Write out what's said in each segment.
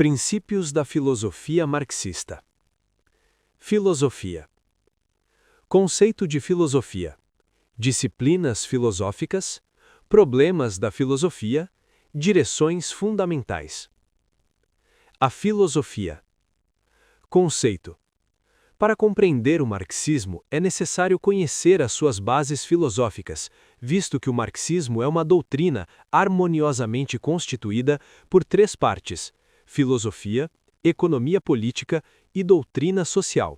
Princípios da filosofia marxista. Filosofia. Conceito de filosofia. Disciplinas filosóficas, problemas da filosofia, direções fundamentais. A filosofia. Conceito. Para compreender o marxismo, é necessário conhecer as suas bases filosóficas, visto que o marxismo é uma doutrina harmoniosamente constituída por três partes: filosofia, economia política e doutrina social.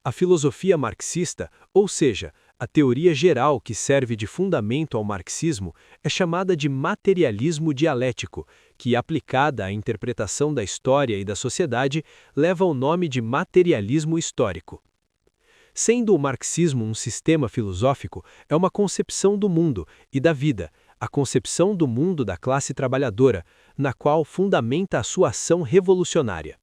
A filosofia marxista, ou seja, a teoria geral que serve de fundamento ao marxismo, é chamada de materialismo dialético, que, aplicada à interpretação da história e da sociedade, leva o nome de materialismo histórico. Sendo o marxismo um sistema filosófico, é uma concepção do mundo e da vida, a concepção do mundo da classe trabalhadora, na qual fundamenta a sua ação revolucionária.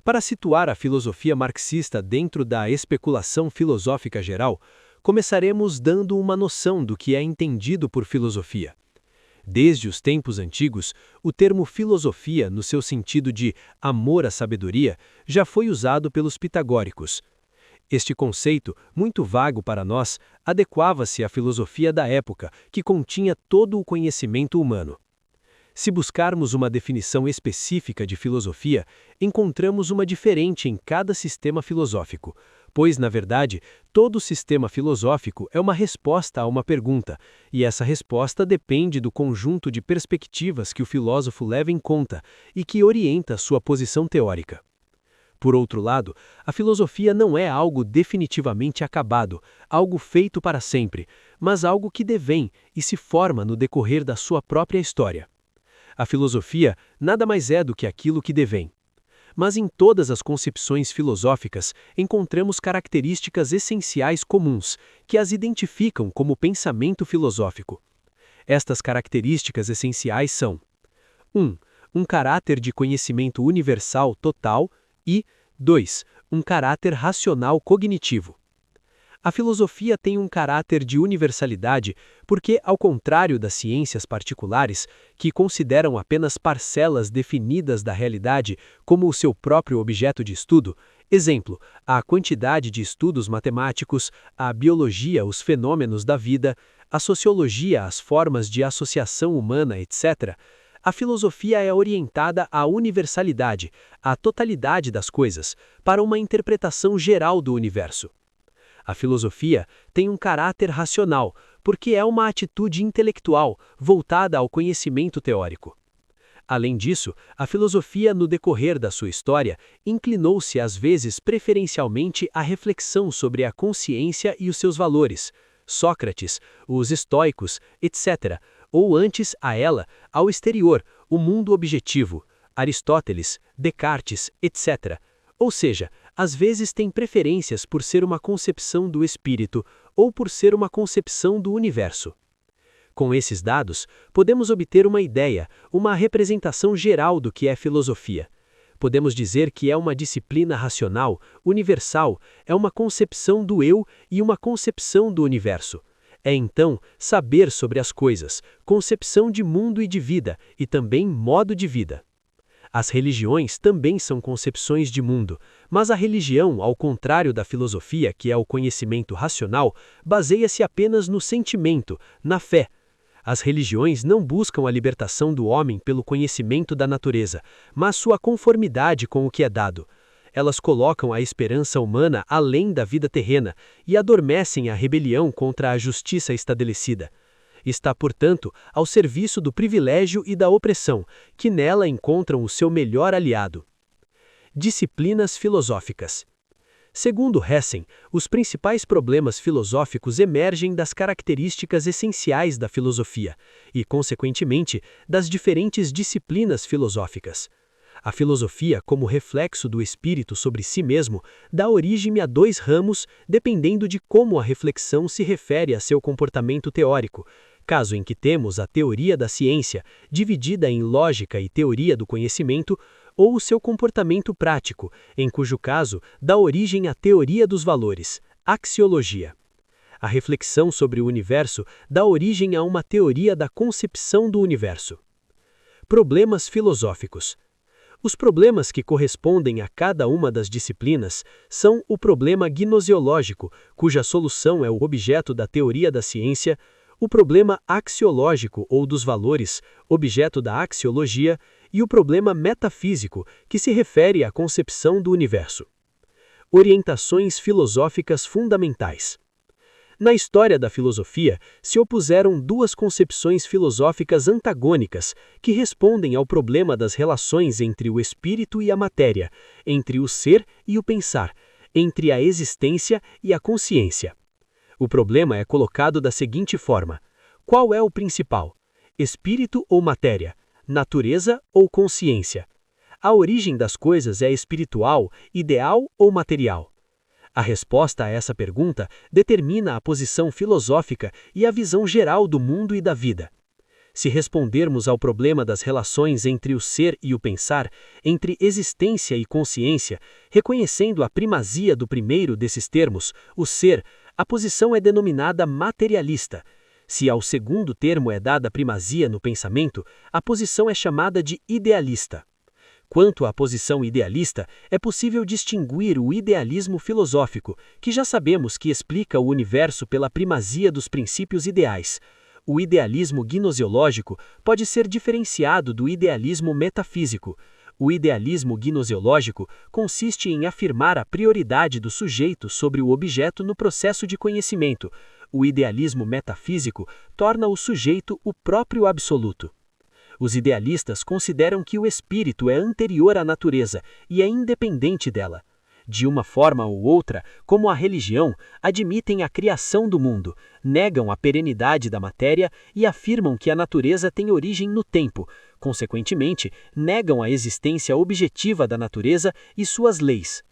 Para situar a filosofia marxista dentro da especulação filosófica geral, começaremos dando uma noção do que é entendido por filosofia. Desde os tempos antigos, o termo filosofia, no seu sentido de amor à sabedoria, já foi usado pelos pitagóricos. Este conceito, muito vago para nós, adequava-se à filosofia da época, que continha todo o conhecimento humano. Se buscarmos uma definição específica de filosofia, encontramos uma diferente em cada sistema filosófico, pois, na verdade, todo sistema filosófico é uma resposta a uma pergunta, e essa resposta depende do conjunto de perspectivas que o filósofo leva em conta e que orienta sua posição teórica. Por outro lado, a filosofia não é algo definitivamente acabado, algo feito para sempre, mas algo que devém e se forma no decorrer da sua própria história. A filosofia nada mais é do que aquilo que devém. Mas em todas as concepções filosóficas encontramos características essenciais comuns, que as identificam como pensamento filosófico. Estas características essenciais são: 1. Um caráter de conhecimento universal total e 2. Um caráter racional cognitivo. A filosofia tem um caráter de universalidade porque, ao contrário das ciências particulares, que consideram apenas parcelas definidas da realidade como o seu próprio objeto de estudo, exemplo, a quantidade de estudos matemáticos, a biologia, os fenômenos da vida, a sociologia, as formas de associação humana, etc., a filosofia é orientada à universalidade, à totalidade das coisas, para uma interpretação geral do universo. A filosofia tem um caráter racional, porque é uma atitude intelectual voltada ao conhecimento teórico. Além disso, a filosofia, no decorrer da sua história, inclinou-se às vezes preferencialmente à reflexão sobre a consciência e os seus valores, Sócrates, os estoicos, etc., ou antes a ela, ao exterior, o mundo objetivo, Aristóteles, Descartes, etc., ou seja, às vezes tem preferências por ser uma concepção do espírito ou por ser uma concepção do universo. Com esses dados, podemos obter uma ideia, uma representação geral do que é filosofia. Podemos dizer que é uma disciplina racional, universal, é uma concepção do eu e uma concepção do universo. É então saber sobre as coisas, concepção de mundo e de vida, e também modo de vida. As religiões também são concepções de mundo, mas a religião, ao contrário da filosofia, que é o conhecimento racional, baseia-se apenas no sentimento, na fé. As religiões não buscam a libertação do homem pelo conhecimento da natureza, mas sua conformidade com o que é dado. Elas colocam a esperança humana além da vida terrena e adormecem a rebelião contra a justiça estabelecida. Está, portanto, ao serviço do privilégio e da opressão, que nela encontram o seu melhor aliado. Disciplinas filosóficas. Segundo Hessen, os principais problemas filosóficos emergem das características essenciais da filosofia e, consequentemente, das diferentes disciplinas filosóficas. A filosofia, como reflexo do espírito sobre si mesmo, dá origem a dois ramos, dependendo de como a reflexão se refere a seu comportamento teórico. Caso em que temos a teoria da ciência, dividida em lógica e teoria do conhecimento, ou o seu comportamento prático, em cujo caso dá origem à teoria dos valores, axiologia. A reflexão sobre o universo dá origem a uma teoria da concepção do universo. Problemas filosóficos. Os problemas que correspondem a cada uma das disciplinas são o problema gnoseológico, cuja solução é o objeto da teoria da ciência, o problema axiológico ou dos valores, objeto da axiologia, e o problema metafísico, que se refere à concepção do universo. Orientações filosóficas fundamentais. Na história da filosofia, se opuseram duas concepções filosóficas antagônicas que respondem ao problema das relações entre o espírito e a matéria, entre o ser e o pensar, entre a existência e a consciência. O problema é colocado da seguinte forma: qual é o principal? Espírito ou matéria? Natureza ou consciência? A origem das coisas é espiritual, ideal ou material? A resposta a essa pergunta determina a posição filosófica e a visão geral do mundo e da vida. Se respondermos ao problema das relações entre o ser e o pensar, entre existência e consciência, reconhecendo a primazia do primeiro desses termos, o ser, a posição é denominada materialista. Se ao segundo termo é dada primazia no pensamento, a posição é chamada de idealista. Quanto à posição idealista, é possível distinguir o idealismo filosófico, que já sabemos que explica o universo pela primazia dos princípios ideais. O idealismo gnoseológico pode ser diferenciado do idealismo metafísico. O idealismo gnoseológico consiste em afirmar a prioridade do sujeito sobre o objeto no processo de conhecimento. O idealismo metafísico torna o sujeito o próprio absoluto. Os idealistas consideram que o espírito é anterior à natureza e é independente dela. De uma forma ou outra, como a religião, admitem a criação do mundo, negam a perenidade da matéria e afirmam que a natureza tem origem no tempo. Consequentemente, negam a existência objetiva da natureza e suas leis.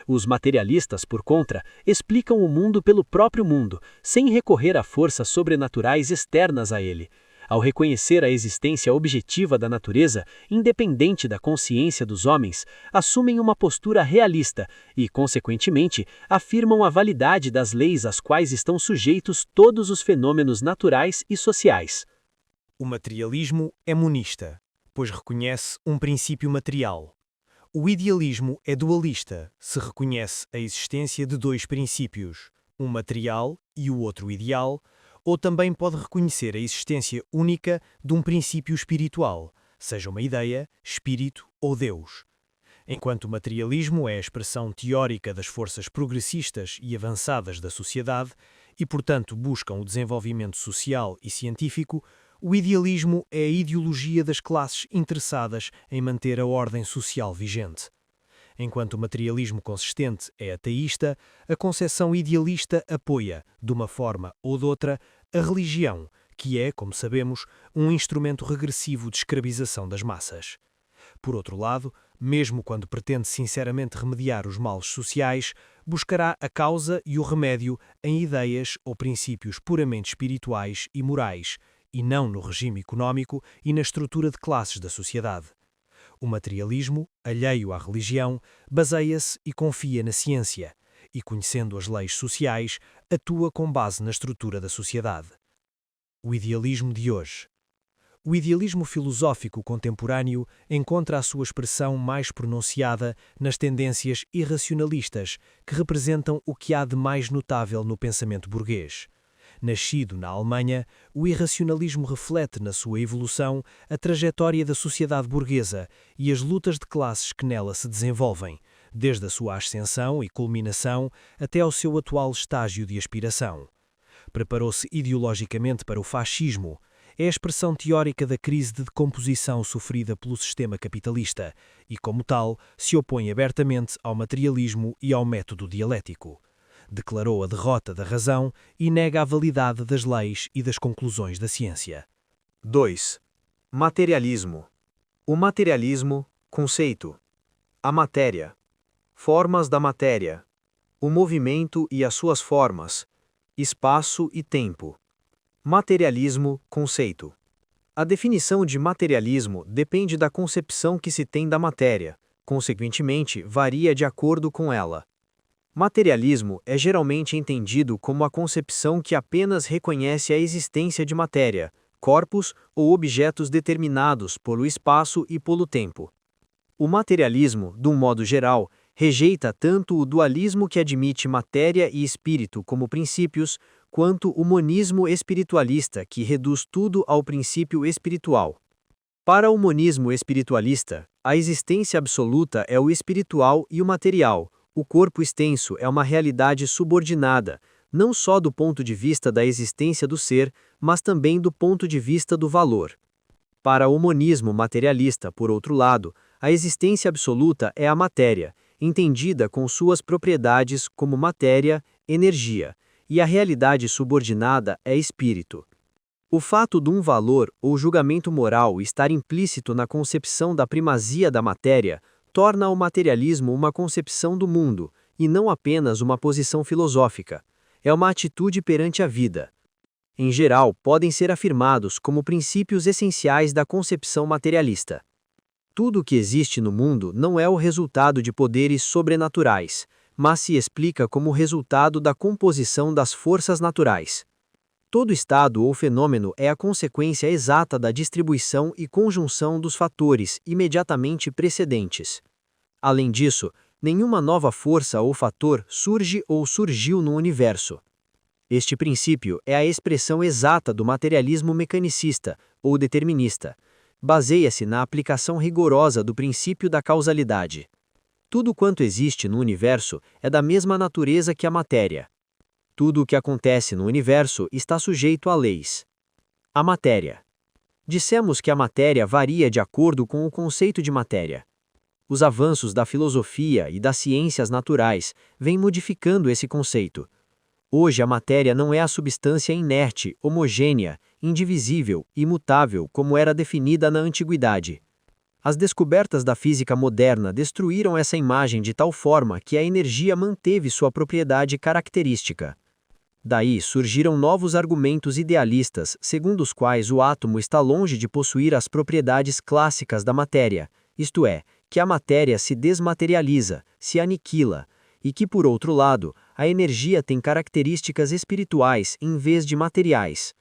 Os materialistas, por contra, explicam o mundo pelo próprio mundo, sem recorrer a forças sobrenaturais externas a ele. Ao reconhecer a existência objetiva da natureza, independente da consciência dos homens, assumem uma postura realista e, consequentemente, afirmam a validade das leis às quais estão sujeitos todos os fenômenos naturais e sociais. O materialismo é monista, pois reconhece um princípio material. O idealismo é dualista, se reconhece a existência de dois princípios, um material e o outro ideal, ou também pode reconhecer a existência única de um princípio espiritual, seja uma ideia, espírito ou Deus. Enquanto o materialismo é a expressão teórica das forças progressistas e avançadas da sociedade e, portanto, buscam o desenvolvimento social e científico, o idealismo é a ideologia das classes interessadas em manter a ordem social vigente. Enquanto o materialismo consistente é ateísta, a concepção idealista apoia, de uma forma ou de outra, a religião, que é, como sabemos, um instrumento regressivo de escravização das massas. Por outro lado, mesmo quando pretende sinceramente remediar os males sociais, buscará a causa e o remédio em ideias ou princípios puramente espirituais e morais, e não no regime económico e na estrutura de classes da sociedade. O materialismo, alheio à religião, baseia-se e confia na ciência, e conhecendo as leis sociais, atua com base na estrutura da sociedade. O idealismo de hoje. O idealismo filosófico contemporâneo encontra a sua expressão mais pronunciada nas tendências irracionalistas, que representam o que há de mais notável no pensamento burguês. Nascido na Alemanha, o irracionalismo reflete na sua evolução a trajetória da sociedade burguesa e as lutas de classes que nela se desenvolvem, desde a sua ascensão e culminação até ao seu atual estágio de aspiração. Preparou-se ideologicamente para o fascismo. É a expressão teórica da crise de decomposição sofrida pelo sistema capitalista e, como tal, se opõe abertamente ao materialismo e ao método dialético. Declarou a derrota da razão e nega a validade das leis e das conclusões da ciência. 2. Materialismo. O materialismo, conceito. A matéria. Formas da matéria. O movimento e as suas formas. Espaço e tempo. Materialismo, conceito. A definição de materialismo depende da concepção que se tem da matéria, consequentemente, varia de acordo com ela. Materialismo é geralmente entendido como a concepção que apenas reconhece a existência de matéria, corpos ou objetos determinados pelo espaço e pelo tempo. O materialismo, de um modo geral, rejeita tanto o dualismo que admite matéria e espírito como princípios, quanto o monismo espiritualista que reduz tudo ao princípio espiritual. Para o monismo espiritualista, a existência absoluta é o espiritual e o material, o corpo extenso é uma realidade subordinada, não só do ponto de vista da existência do ser, mas também do ponto de vista do valor. Para o monismo materialista, por outro lado, a existência absoluta é a matéria, entendida com suas propriedades como matéria, energia, e a realidade subordinada é espírito. O fato de um valor ou julgamento moral estar implícito na concepção da primazia da matéria torna o materialismo uma concepção do mundo, e não apenas uma posição filosófica. É uma atitude perante a vida. Em geral, podem ser afirmados como princípios essenciais da concepção materialista. Tudo o que existe no mundo não é o resultado de poderes sobrenaturais, mas se explica como resultado da composição das forças naturais. Todo estado ou fenômeno é a consequência exata da distribuição e conjunção dos fatores imediatamente precedentes. Além disso, nenhuma nova força ou fator surge ou surgiu no universo. Este princípio é a expressão exata do materialismo mecanicista ou determinista. Baseia-se na aplicação rigorosa do princípio da causalidade. Tudo quanto existe no universo é da mesma natureza que a matéria. Tudo o que acontece no universo está sujeito a leis. A matéria. Dissemos que a matéria varia de acordo com o conceito de matéria. Os avanços da filosofia e das ciências naturais vêm modificando esse conceito. Hoje a matéria não é a substância inerte, homogênea, indivisível, imutável como era definida na antiguidade. As descobertas da física moderna destruíram essa imagem de tal forma que a energia manteve sua propriedade característica. Daí surgiram novos argumentos idealistas, segundo os quais o átomo está longe de possuir as propriedades clássicas da matéria, isto é, que a matéria se desmaterializa, se aniquila, e que, por outro lado, a energia tem características espirituais em vez de materiais.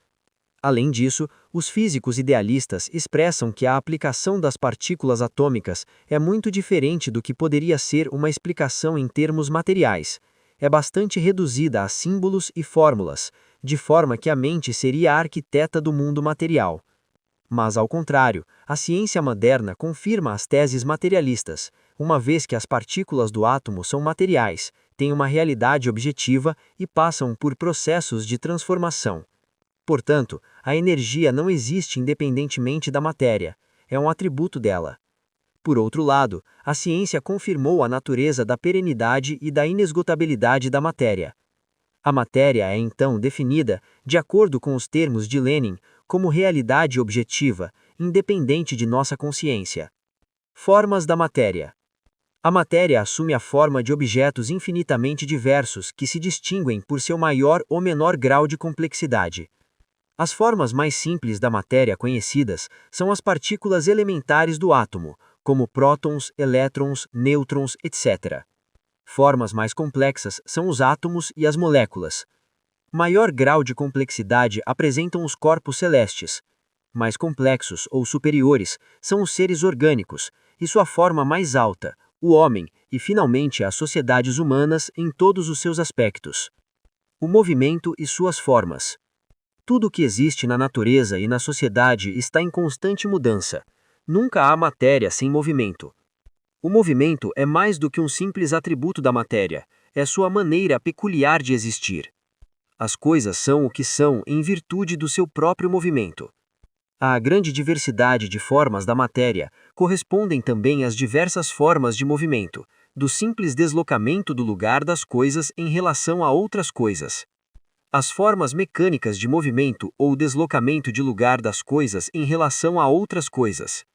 Além disso, os físicos idealistas expressam que a aplicação das partículas atômicas é muito diferente do que poderia ser uma explicação em termos materiais. É bastante reduzida a símbolos e fórmulas, de forma que a mente seria a arquiteta do mundo material. Mas, ao contrário, a ciência moderna confirma as teses materialistas, uma vez que as partículas do átomo são materiais, têm uma realidade objetiva e passam por processos de transformação. Portanto, a energia não existe independentemente da matéria, é um atributo dela. Por outro lado, a ciência confirmou a natureza da perenidade e da inesgotabilidade da matéria. A matéria é então definida, de acordo com os termos de Lenin, como realidade objetiva, independente de nossa consciência. Formas da matéria. A matéria assume a forma de objetos infinitamente diversos que se distinguem por seu maior ou menor grau de complexidade. As formas mais simples da matéria conhecidas são as partículas elementares do átomo, como prótons, elétrons, nêutrons, etc. Formas mais complexas são os átomos e as moléculas. Maior grau de complexidade apresentam os corpos celestes. Mais complexos ou superiores são os seres orgânicos, e sua forma mais alta, o homem, e finalmente as sociedades humanas em todos os seus aspectos. O movimento e suas formas. Tudo o que existe na natureza e na sociedade está em constante mudança. Nunca há matéria sem movimento. O movimento é mais do que um simples atributo da matéria, é sua maneira peculiar de existir. As coisas são o que são em virtude do seu próprio movimento. À grande diversidade de formas da matéria correspondem também as diversas formas de movimento, do simples deslocamento do lugar das coisas em relação a outras coisas. As formas mecânicas de movimento ou deslocamento de lugar das coisas em relação a outras coisas.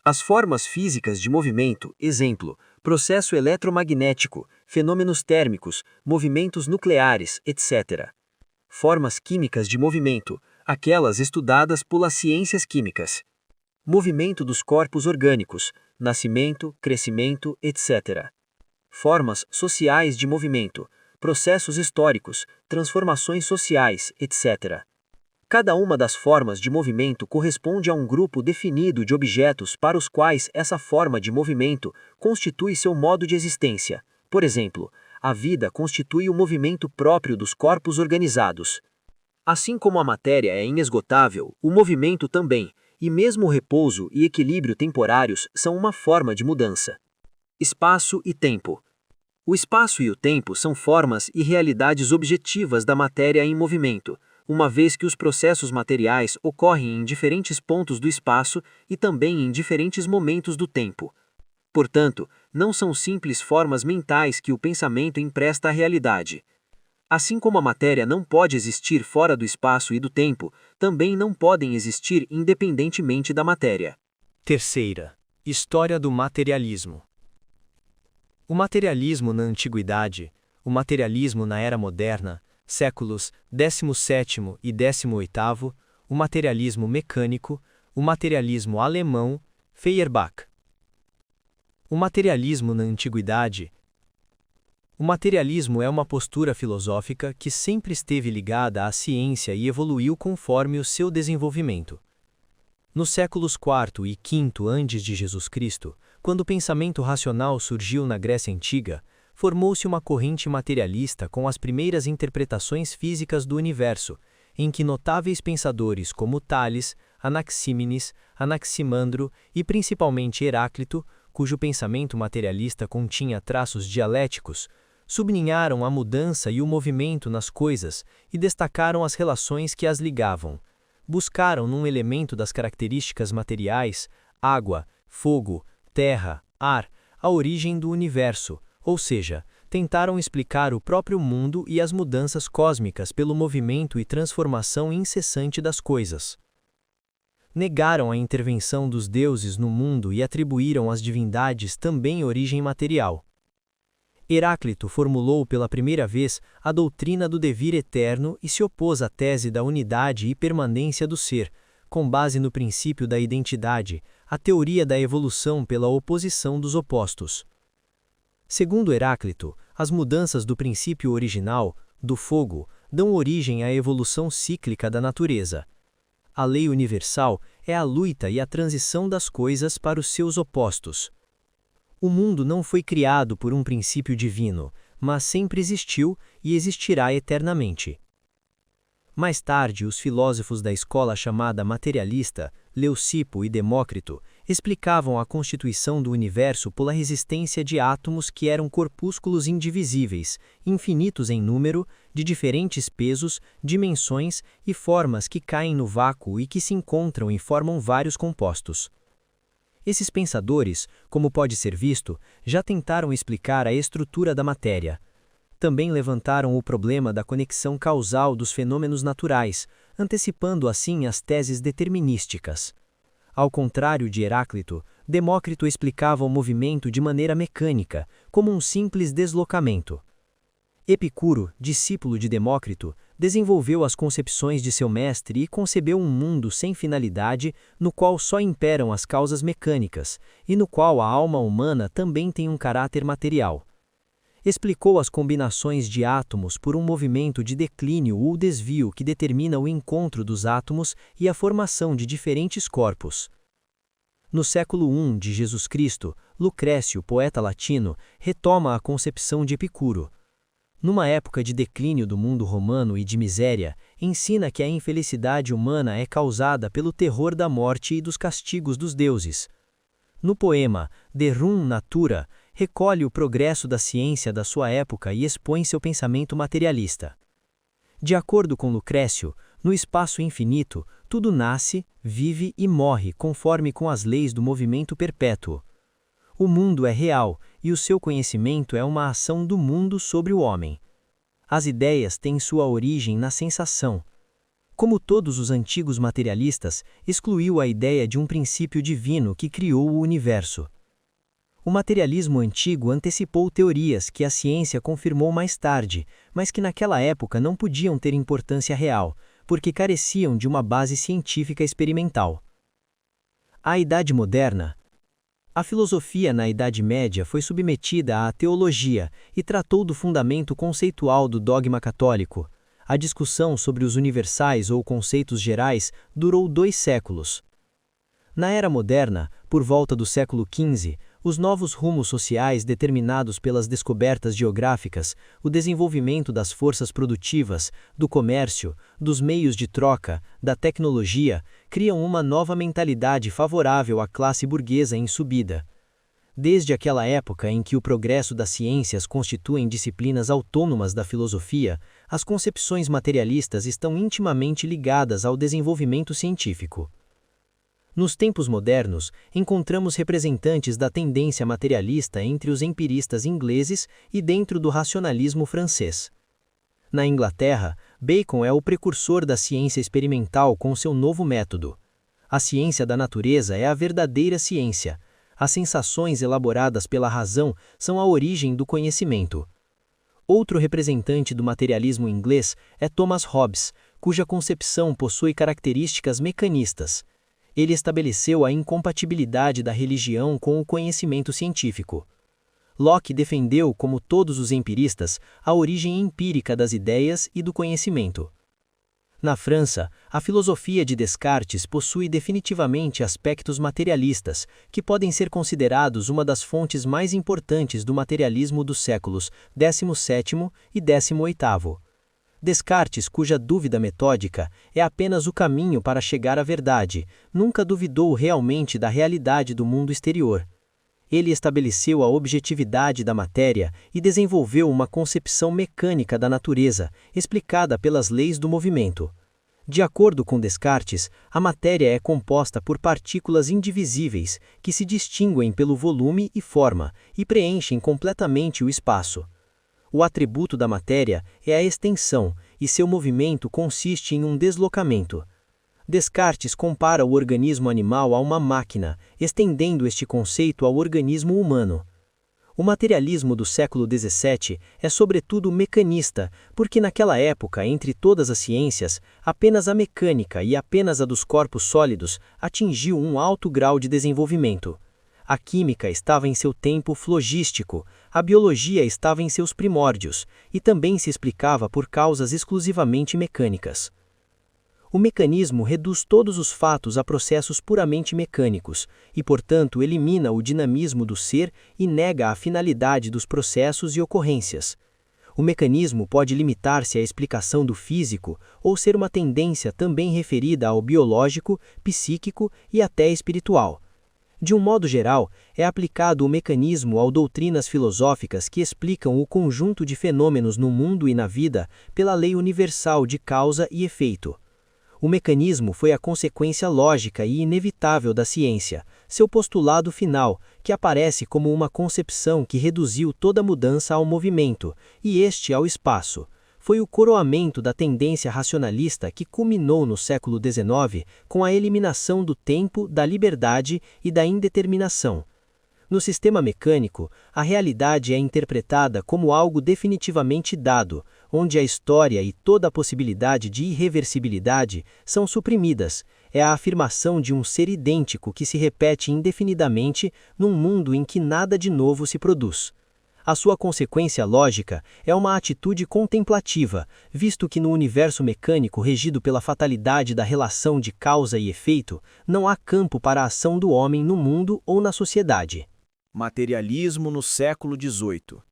As formas físicas de movimento, exemplo, processo eletromagnético, fenômenos térmicos, movimentos nucleares, etc. Formas químicas de movimento, aquelas estudadas pelas ciências químicas. Movimento dos corpos orgânicos, nascimento, crescimento, etc. Formas sociais de movimento, processos históricos, transformações sociais, etc. Cada uma das formas de movimento corresponde a um grupo definido de objetos para os quais essa forma de movimento constitui seu modo de existência. Por exemplo, a vida constitui o movimento próprio dos corpos organizados. Assim como a matéria é inesgotável, o movimento também, e mesmo o repouso e equilíbrio temporários são uma forma de mudança. Espaço e tempo. O espaço e o tempo são formas e realidades objetivas da matéria em movimento, uma vez que os processos materiais ocorrem em diferentes pontos do espaço e também em diferentes momentos do tempo. Portanto, não são simples formas mentais que o pensamento empresta à realidade. Assim como a matéria não pode existir fora do espaço e do tempo, também não podem existir independentemente da matéria. Terceira, história do materialismo. O materialismo na Antiguidade, o materialismo na Era Moderna, séculos XVII e XVIII, o materialismo mecânico, o materialismo alemão, Feuerbach. O materialismo na Antiguidade. O materialismo é uma postura filosófica que sempre esteve ligada à ciência e evoluiu conforme o seu desenvolvimento. Nos séculos IV e V a.C., quando o pensamento racional surgiu na Grécia Antiga, formou-se uma corrente materialista com as primeiras interpretações físicas do universo, em que notáveis pensadores como Tales, Anaxímenes, Anaximandro e principalmente Heráclito, cujo pensamento materialista continha traços dialéticos, sublinharam a mudança e o movimento nas coisas e destacaram as relações que as ligavam. Buscaram num elemento das características materiais, água, fogo, terra, ar, a origem do universo, ou seja, tentaram explicar o próprio mundo e as mudanças cósmicas pelo movimento e transformação incessante das coisas. Negaram a intervenção dos deuses no mundo e atribuíram às divindades também origem material. Heráclito formulou pela primeira vez a doutrina do devir eterno e se opôs à tese da unidade e permanência do ser, com base no princípio da identidade, a teoria da evolução pela oposição dos opostos. Segundo Heráclito, as mudanças do princípio original, do fogo, dão origem à evolução cíclica da natureza. A lei universal é a luta e a transição das coisas para os seus opostos. O mundo não foi criado por um princípio divino, mas sempre existiu e existirá eternamente. Mais tarde, os filósofos da escola chamada materialista, Leucipo e Demócrito, explicavam a constituição do universo pela resistência de átomos que eram corpúsculos indivisíveis, infinitos em número, de diferentes pesos, dimensões e formas que caem no vácuo e que se encontram e formam vários compostos. Esses pensadores, como pode ser visto, já tentaram explicar a estrutura da matéria. Também levantaram o problema da conexão causal dos fenômenos naturais, antecipando assim as teses determinísticas. Ao contrário de Heráclito, Demócrito explicava o movimento de maneira mecânica, como um simples deslocamento. Epicuro, discípulo de Demócrito, desenvolveu as concepções de seu mestre e concebeu um mundo sem finalidade, no qual só imperam as causas mecânicas, e no qual a alma humana também tem um caráter material. Explicou as combinações de átomos por um movimento de declínio ou desvio que determina o encontro dos átomos e a formação de diferentes corpos. No século I de Jesus Cristo, Lucrécio, poeta latino, retoma a concepção de Epicuro. Numa época de declínio do mundo romano e de miséria, ensina que a infelicidade humana é causada pelo terror da morte e dos castigos dos deuses. No poema De Rum Natura, recolhe o progresso da ciência da sua época e expõe seu pensamento materialista. De acordo com Lucrécio, no espaço infinito, tudo nasce, vive e morre conforme com as leis do movimento perpétuo. O mundo é real e o seu conhecimento é uma ação do mundo sobre o homem. As ideias têm sua origem na sensação. Como todos os antigos materialistas, excluiu a ideia de um princípio divino que criou o universo. O materialismo antigo antecipou teorias que a ciência confirmou mais tarde, mas que naquela época não podiam ter importância real, porque careciam de uma base científica experimental. A Idade Moderna. A filosofia na Idade Média foi submetida à teologia e tratou do fundamento conceitual do dogma católico. A discussão sobre os universais ou conceitos gerais durou 2 séculos. Na era moderna, por volta do século XV, os novos rumos sociais determinados pelas descobertas geográficas, o desenvolvimento das forças produtivas, do comércio, dos meios de troca, da tecnologia, criam uma nova mentalidade favorável à classe burguesa em subida. Desde aquela época em que o progresso das ciências constituem disciplinas autônomas da filosofia, as concepções materialistas estão intimamente ligadas ao desenvolvimento científico. Nos tempos modernos, encontramos representantes da tendência materialista entre os empiristas ingleses e dentro do racionalismo francês. Na Inglaterra, Bacon é o precursor da ciência experimental com seu novo método. A ciência da natureza é a verdadeira ciência. As sensações elaboradas pela razão são a origem do conhecimento. Outro representante do materialismo inglês é Thomas Hobbes, cuja concepção possui características mecanistas. Ele estabeleceu a incompatibilidade da religião com o conhecimento científico. Locke defendeu, como todos os empiristas, a origem empírica das ideias e do conhecimento. Na França, a filosofia de Descartes possui definitivamente aspectos materialistas, que podem ser considerados uma das fontes mais importantes do materialismo dos séculos XVII e XVIII. Descartes, cuja dúvida metódica é apenas o caminho para chegar à verdade, nunca duvidou realmente da realidade do mundo exterior. Ele estabeleceu a objetividade da matéria e desenvolveu uma concepção mecânica da natureza, explicada pelas leis do movimento. De acordo com Descartes, a matéria é composta por partículas indivisíveis, que se distinguem pelo volume e forma, e preenchem completamente o espaço. O atributo da matéria é a extensão, e seu movimento consiste em um deslocamento. Descartes compara o organismo animal a uma máquina, estendendo este conceito ao organismo humano. O materialismo do século XVII é sobretudo mecanista, porque naquela época, entre todas as ciências, apenas a mecânica e apenas a dos corpos sólidos atingiu um alto grau de desenvolvimento. A química estava em seu tempo flogístico, a biologia estava em seus primórdios, e também se explicava por causas exclusivamente mecânicas. O mecanismo reduz todos os fatos a processos puramente mecânicos, e, portanto, elimina o dinamismo do ser e nega a finalidade dos processos e ocorrências. O mecanismo pode limitar-se à explicação do físico ou ser uma tendência também referida ao biológico, psíquico e até espiritual. De um modo geral, é aplicado o mecanismo a doutrinas filosóficas que explicam o conjunto de fenômenos no mundo e na vida pela lei universal de causa e efeito. O mecanismo foi a consequência lógica e inevitável da ciência, seu postulado final, que aparece como uma concepção que reduziu toda mudança ao movimento, e este ao espaço. Foi o coroamento da tendência racionalista que culminou no século XIX com a eliminação do tempo, da liberdade e da indeterminação. No sistema mecânico, a realidade é interpretada como algo definitivamente dado, onde a história e toda a possibilidade de irreversibilidade são suprimidas. É a afirmação de um ser idêntico que se repete indefinidamente num mundo em que nada de novo se produz. A sua consequência lógica é uma atitude contemplativa, visto que no universo mecânico regido pela fatalidade da relação de causa e efeito, não há campo para a ação do homem no mundo ou na sociedade. Materialismo no século XVIII.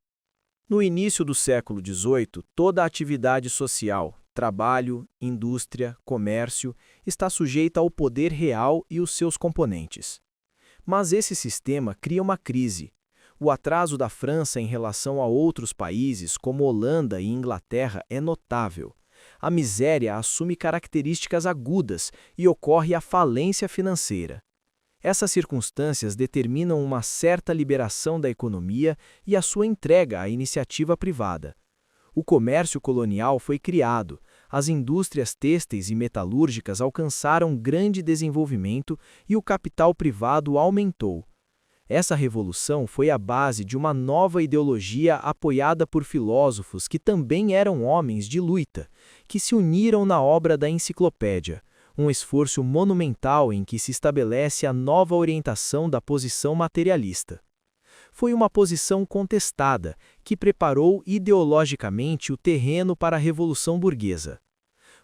No início do século XVIII, toda a atividade social, trabalho, indústria, comércio, está sujeita ao poder real e os seus componentes. Mas esse sistema cria uma crise. O atraso da França em relação a outros países, como Holanda e Inglaterra, é notável. A miséria assume características agudas e ocorre a falência financeira. Essas circunstâncias determinam uma certa liberação da economia e a sua entrega à iniciativa privada. O comércio colonial foi criado, as indústrias têxteis e metalúrgicas alcançaram grande desenvolvimento e o capital privado aumentou. Essa revolução foi a base de uma nova ideologia apoiada por filósofos que também eram homens de luta, que se uniram na obra da Enciclopédia, um esforço monumental em que se estabelece a nova orientação da posição materialista. foi uma posição contestada, que preparou ideologicamente o terreno para a Revolução Burguesa.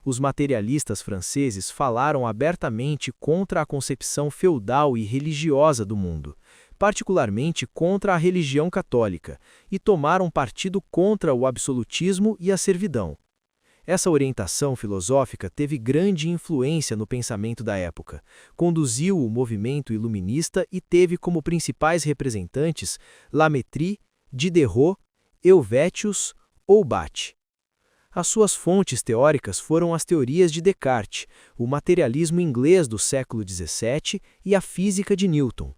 Os materialistas franceses falaram abertamente contra a concepção feudal e religiosa do mundo, particularmente contra a religião católica, e tomaram partido contra o absolutismo e a servidão. Essa orientação filosófica teve grande influência no pensamento da época, conduziu o movimento iluminista e teve como principais representantes Lametrie, Diderot, Helvétius ou Baty. As suas fontes teóricas foram as teorias de Descartes, o materialismo inglês do século XVII e a física de Newton.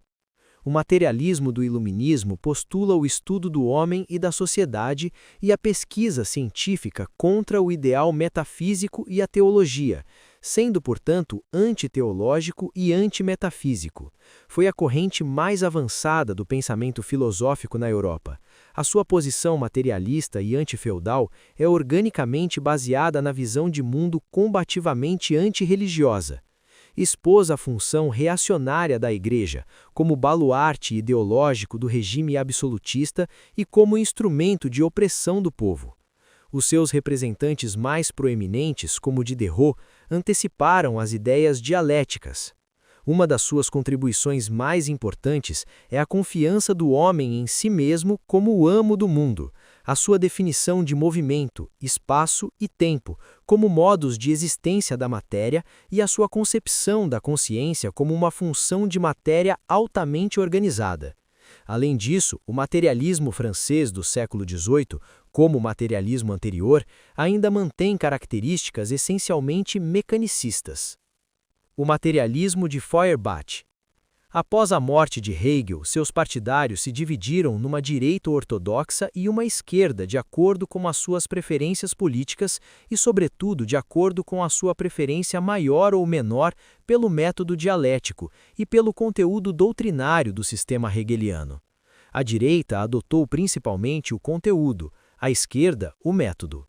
O materialismo do iluminismo postula o estudo do homem e da sociedade e a pesquisa científica contra o ideal metafísico e a teologia, sendo, portanto, antiteológico e antimetafísico. Foi a corrente mais avançada do pensamento filosófico na Europa. A sua posição materialista e antifeudal é organicamente baseada na visão de mundo combativamente antirreligiosa. Expôs a função reacionária da Igreja, como baluarte ideológico do regime absolutista e como instrumento de opressão do povo. Os seus representantes mais proeminentes, como Diderot, anteciparam as ideias dialéticas. Uma das suas contribuições mais importantes é a confiança do homem em si mesmo como o amo do mundo, a sua definição de movimento, espaço e tempo como modos de existência da matéria e a sua concepção da consciência como uma função de matéria altamente organizada. Além disso, o materialismo francês do século XVIII, como o materialismo anterior, ainda mantém características essencialmente mecanicistas. O materialismo de Feuerbach. Após a morte de Hegel, seus partidários se dividiram numa direita ortodoxa e uma esquerda de acordo com as suas preferências políticas e, sobretudo, de acordo com a sua preferência maior ou menor pelo método dialético e pelo conteúdo doutrinário do sistema hegeliano. A direita adotou principalmente o conteúdo, a esquerda, o método.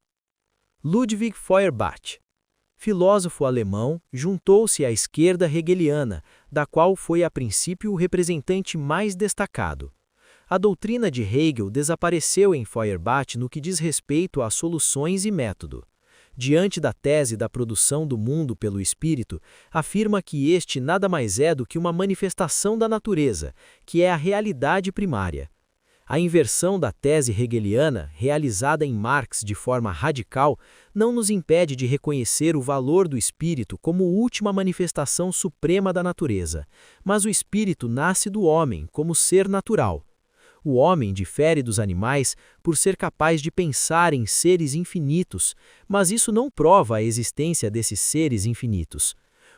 Ludwig Feuerbach, filósofo alemão, juntou-se à esquerda hegeliana, da qual foi a princípio o representante mais destacado. A doutrina de Hegel desapareceu em Feuerbach no que diz respeito a soluções e método. Diante da tese da produção do mundo pelo espírito, afirma que este nada mais é do que uma manifestação da natureza, que é a realidade primária. A inversão da tese hegeliana, realizada em Marx de forma radical, não nos impede de reconhecer o valor do espírito como última manifestação suprema da natureza, mas o espírito nasce do homem como ser natural. O homem difere dos animais por ser capaz de pensar em seres infinitos, mas isso não prova a existência desses seres infinitos.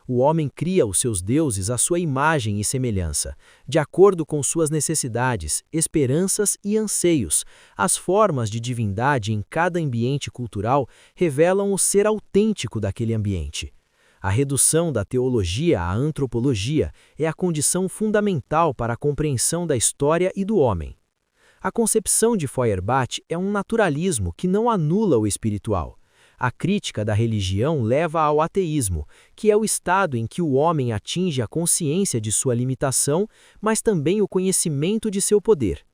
O homem cria os seus deuses à sua imagem e semelhança, de acordo com suas necessidades, esperanças e anseios. As formas de divindade em cada ambiente cultural revelam o ser autêntico daquele ambiente. A redução da teologia à antropologia é a condição fundamental para a compreensão da história e do homem. A concepção de Feuerbach é um naturalismo que não anula o espiritual. A crítica da religião leva ao ateísmo, que é o estado em que o homem atinge a consciência de sua limitação, mas também o conhecimento de seu poder.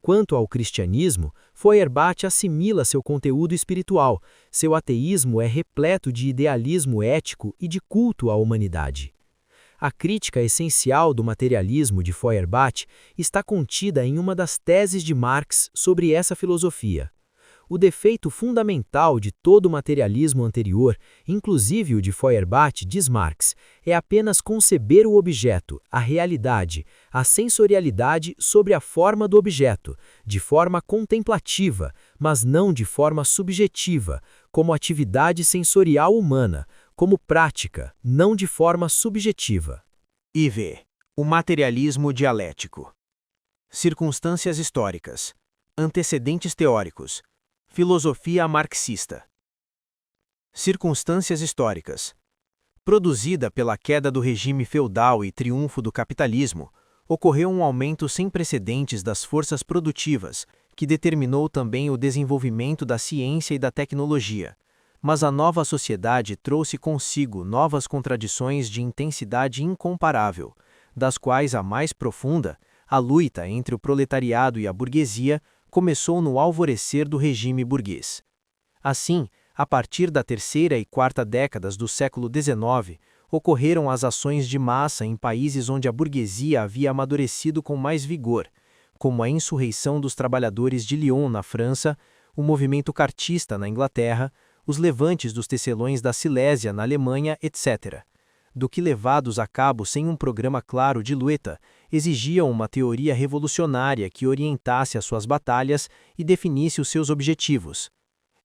Quanto ao cristianismo, Feuerbach assimila seu conteúdo espiritual. Seu ateísmo é repleto de idealismo ético e de culto à humanidade. A crítica essencial do materialismo de Feuerbach está contida em uma das teses de Marx sobre essa filosofia. O defeito fundamental de todo o materialismo anterior, inclusive o de Feuerbach, diz Marx, é apenas conceber o objeto, a realidade, a sensorialidade sobre a forma do objeto, de forma contemplativa, mas não de forma subjetiva, como atividade sensorial humana, como prática, não de forma subjetiva. IV. O materialismo dialético. Circunstâncias históricas. Antecedentes teóricos. Filosofia marxista. Circunstâncias históricas. Produzida pela queda do regime feudal e triunfo do capitalismo, ocorreu um aumento sem precedentes das forças produtivas, que determinou também o desenvolvimento da ciência e da tecnologia. Mas a nova sociedade trouxe consigo novas contradições de intensidade incomparável, das quais a mais profunda, A luta entre o proletariado e a burguesia começou no alvorecer do regime burguês. Assim, a partir da terceira e quarta décadas do século XIX, ocorreram as ações de massa em países onde a burguesia havia amadurecido com mais vigor, como a insurreição dos trabalhadores de Lyon, na França, o movimento cartista na Inglaterra, os levantes dos tecelões da Silésia na Alemanha, etc. Do que levados a cabo sem um programa claro de luta, exigiam uma teoria revolucionária que orientasse as suas batalhas e definisse os seus objetivos.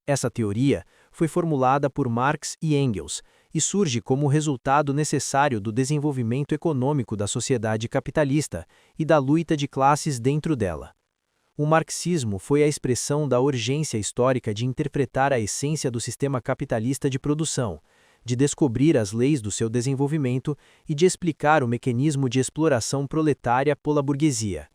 Essa teoria foi formulada por Marx e Engels e surge como resultado necessário do desenvolvimento econômico da sociedade capitalista e da luta de classes dentro dela. O marxismo foi a expressão da urgência histórica de interpretar a essência do sistema capitalista de produção, de descobrir as leis do seu desenvolvimento e de explicar o mecanismo de exploração proletária pela burguesia.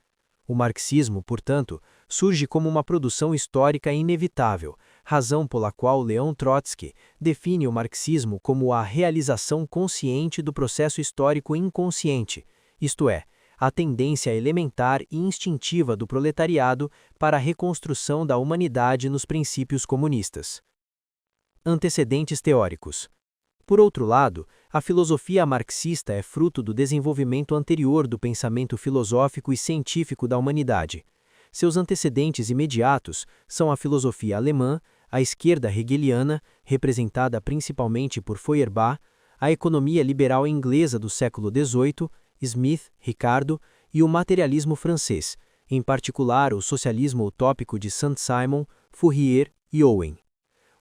O marxismo, portanto, surge como uma produção histórica inevitável, razão pela qual Leon Trotsky define o marxismo como a realização consciente do processo histórico inconsciente, isto é, a tendência elementar e instintiva do proletariado para a reconstrução da humanidade nos princípios comunistas. Antecedentes teóricos. Por outro lado, a filosofia marxista é fruto do desenvolvimento anterior do pensamento filosófico e científico da humanidade. Seus antecedentes imediatos são a filosofia alemã, a esquerda hegeliana, representada principalmente por Feuerbach, a economia liberal inglesa do século XVIII, Smith, Ricardo, e o materialismo francês, em particular o socialismo utópico de Saint-Simon, Fourier e Owen.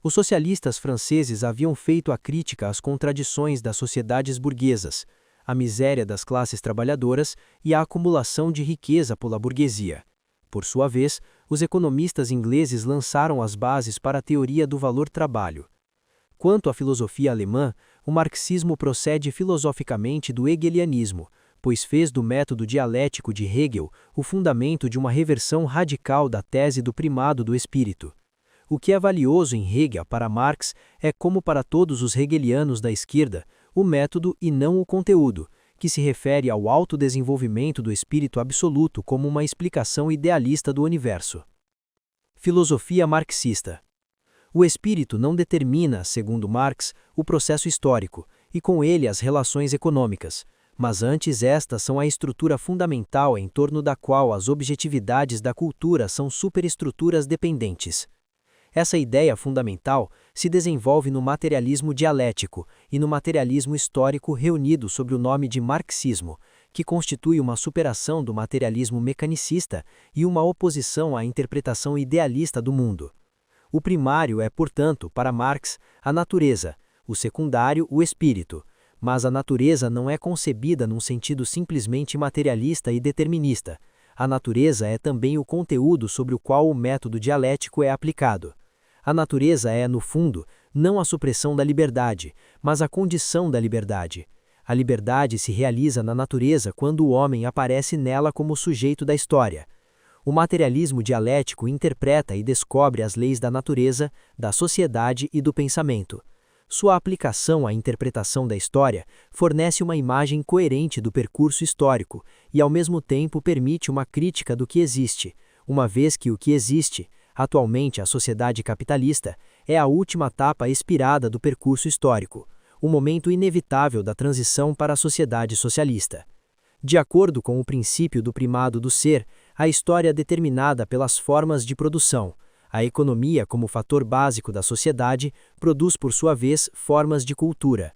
Os socialistas franceses haviam feito a crítica às contradições das sociedades burguesas, à miséria das classes trabalhadoras e à acumulação de riqueza pela burguesia. Por sua vez, os economistas ingleses lançaram as bases para a teoria do valor-trabalho. Quanto à filosofia alemã, o marxismo procede filosoficamente do hegelianismo, pois fez do método dialético de Hegel o fundamento de uma reversão radical da tese do primado do espírito. O que é valioso em Hegel para Marx é, como para todos os hegelianos da esquerda, o método e não o conteúdo, que se refere ao autodesenvolvimento do espírito absoluto como uma explicação idealista do universo. Filosofia marxista. O espírito não determina, segundo Marx, o processo histórico, e com ele as relações econômicas, mas antes estas são a estrutura fundamental em torno da qual as objetividades da cultura são superestruturas dependentes. Essa ideia fundamental se desenvolve no materialismo dialético e no materialismo histórico reunido sob o nome de marxismo, que constitui uma superação do materialismo mecanicista e uma oposição à interpretação idealista do mundo. O primário é, portanto, para Marx, a natureza, o secundário, o espírito, mas a natureza não é concebida num sentido simplesmente materialista e determinista. A natureza é também o conteúdo sobre o qual o método dialético é aplicado. A natureza é, no fundo, não a supressão da liberdade, mas a condição da liberdade. A liberdade se realiza na natureza quando o homem aparece nela como sujeito da história. O materialismo dialético interpreta e descobre as leis da natureza, da sociedade e do pensamento. Sua aplicação à interpretação da história fornece uma imagem coerente do percurso histórico e, ao mesmo tempo, permite uma crítica do que existe, uma vez que o que existe, atualmente a sociedade capitalista, é a última etapa expirada do percurso histórico, o momento inevitável da transição para a sociedade socialista. De acordo com o princípio do primado do ser, a história é determinada pelas formas de produção. A economia, como fator básico da sociedade, produz por sua vez formas de cultura.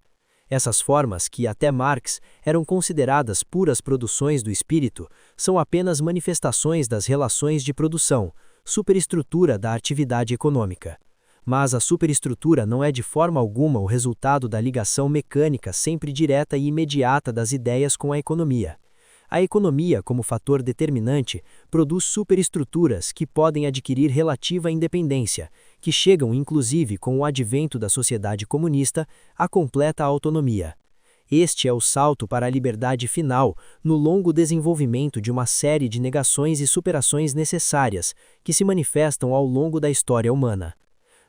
Essas formas, que até Marx eram consideradas puras produções do espírito, são apenas manifestações das relações de produção, superestrutura da atividade econômica. Mas a superestrutura não é de forma alguma o resultado da ligação mecânica sempre direta e imediata das ideias com a economia. A economia, como fator determinante, produz superestruturas que podem adquirir relativa independência, que chegam inclusive com o advento da sociedade comunista à completa autonomia. Este é o salto para a liberdade final, no longo desenvolvimento de uma série de negações e superações necessárias, que se manifestam ao longo da história humana.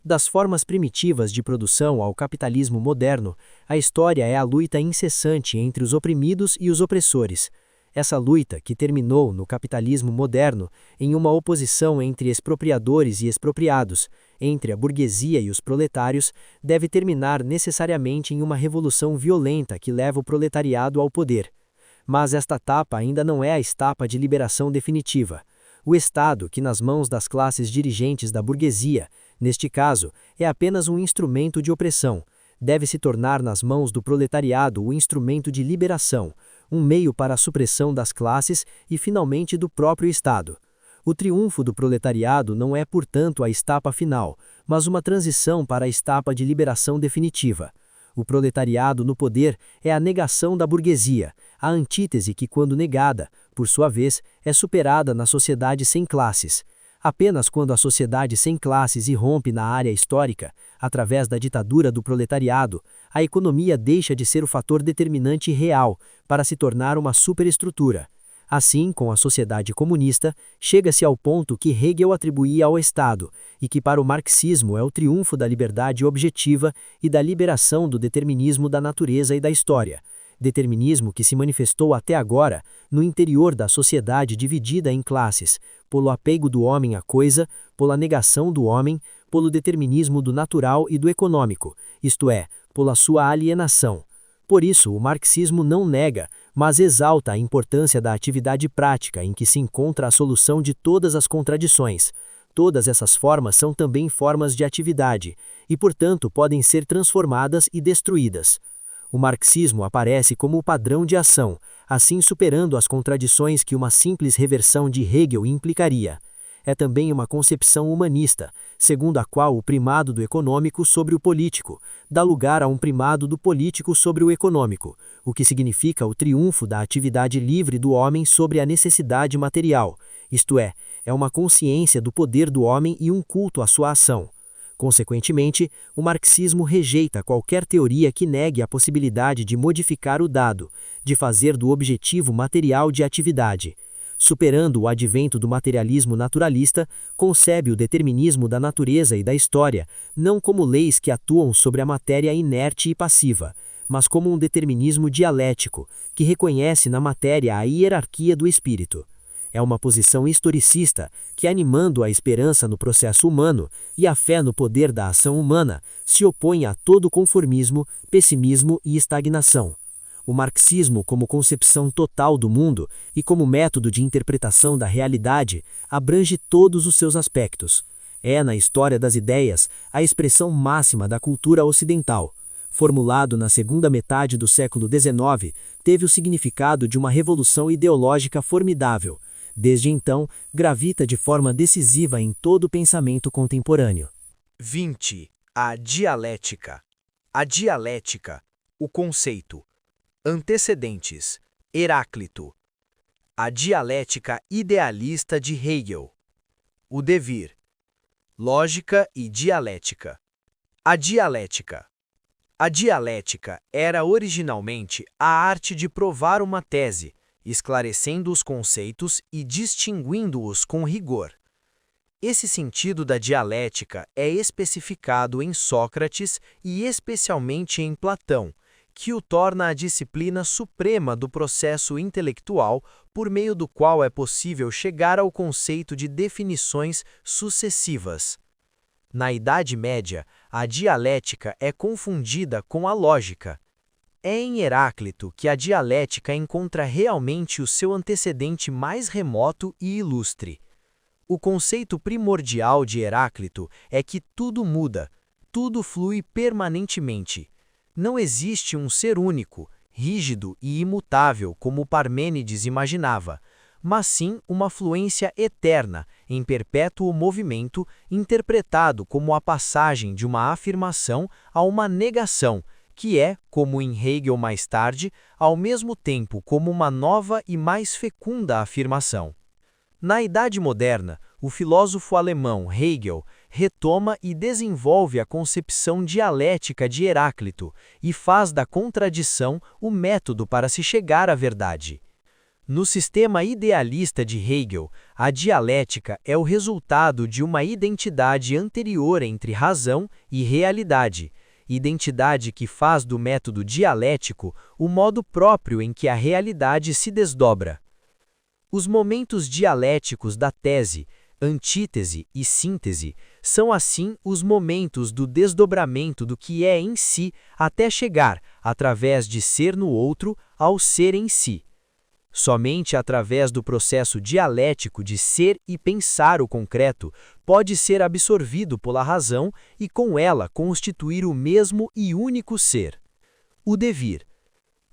Das formas primitivas de produção ao capitalismo moderno, a história é a luta incessante entre os oprimidos e os opressores. Essa luta, que terminou no capitalismo moderno em uma oposição entre expropriadores e expropriados, entre a burguesia e os proletários, deve terminar necessariamente em uma revolução violenta que leva o proletariado ao poder. Mas esta etapa ainda não é a etapa de liberação definitiva. O Estado, que nas mãos das classes dirigentes da burguesia, neste caso, é apenas um instrumento de opressão, deve se tornar nas mãos do proletariado o instrumento de liberação, um meio para a supressão das classes e, finalmente, do próprio Estado. O triunfo do proletariado não é, portanto, a etapa final, mas uma transição para a etapa de liberação definitiva. O proletariado no poder é a negação da burguesia, a antítese que, quando negada, por sua vez, é superada na sociedade sem classes. Apenas quando a sociedade sem classes irrompe na área histórica, através da ditadura do proletariado, a economia deixa de ser o fator determinante real para se tornar uma superestrutura. Assim, com a sociedade comunista, chega-se ao ponto que Hegel atribuía ao Estado, e que para o marxismo é o triunfo da liberdade objetiva e da liberação do determinismo da natureza e da história. Determinismo que se manifestou até agora no interior da sociedade dividida em classes, pelo apego do homem à coisa, pela negação do homem, pelo determinismo do natural e do econômico, isto é, pela sua alienação. Por isso, o marxismo não nega, mas exalta a importância da atividade prática em que se encontra a solução de todas as contradições. Todas essas formas são também formas de atividade, e, portanto, podem ser transformadas e destruídas. O marxismo aparece como o padrão de ação, assim superando as contradições que uma simples reversão de Hegel implicaria. É também uma concepção humanista, segundo a qual o primado do econômico sobre o político dá lugar a um primado do político sobre o econômico, o que significa o triunfo da atividade livre do homem sobre a necessidade material, isto é uma consciência do poder do homem e um culto à sua ação. Consequentemente, o marxismo rejeita qualquer teoria que negue a possibilidade de modificar o dado, de fazer do objetivo material de atividade. Superando o advento do materialismo naturalista, concebe o determinismo da natureza e da história, não como leis que atuam sobre a matéria inerte e passiva, mas como um determinismo dialético, que reconhece na matéria a hierarquia do espírito. É uma posição historicista que, animando a esperança no processo humano e a fé no poder da ação humana, se opõe a todo conformismo, pessimismo e estagnação. O marxismo, como concepção total do mundo e como método de interpretação da realidade, abrange todos os seus aspectos. É, na história das ideias, a expressão máxima da cultura ocidental. Formulado na segunda metade do século XIX, teve o significado de uma revolução ideológica formidável. Desde então, gravita de forma decisiva em todo o pensamento contemporâneo. 20. A dialética. A dialética, o conceito. Antecedentes. Heráclito. A dialética idealista de Hegel. O devir. Lógica e dialética. A dialética. A dialética era originalmente a arte de provar uma tese, esclarecendo os conceitos e distinguindo-os com rigor. Esse sentido da dialética é especificado em Sócrates e especialmente em Platão, que o torna a disciplina suprema do processo intelectual por meio do qual é possível chegar ao conceito de definições sucessivas. Na Idade Média, a dialética é confundida com a lógica. É em Heráclito que a dialética encontra realmente o seu antecedente mais remoto e ilustre. O conceito primordial de Heráclito é que tudo muda, tudo flui permanentemente. Não existe um ser único, rígido e imutável como Parmênides imaginava, mas sim uma fluência eterna, em perpétuo movimento, interpretado como a passagem de uma afirmação a uma negação, que é, como em Hegel mais tarde, ao mesmo tempo como uma nova e mais fecunda afirmação. Na Idade Moderna, o filósofo alemão Hegel retoma e desenvolve a concepção dialética de Heráclito e faz da contradição o método para se chegar à verdade. No sistema idealista de Hegel, a dialética é o resultado de uma identidade anterior entre razão e realidade, identidade que faz do método dialético o modo próprio em que a realidade se desdobra. Os momentos dialéticos da tese, antítese e síntese são assim os momentos do desdobramento do que é em si até chegar, através de ser no outro, ao ser em si. Somente através do processo dialético de ser e pensar o concreto pode ser absorvido pela razão e com ela constituir o mesmo e único ser. O devir.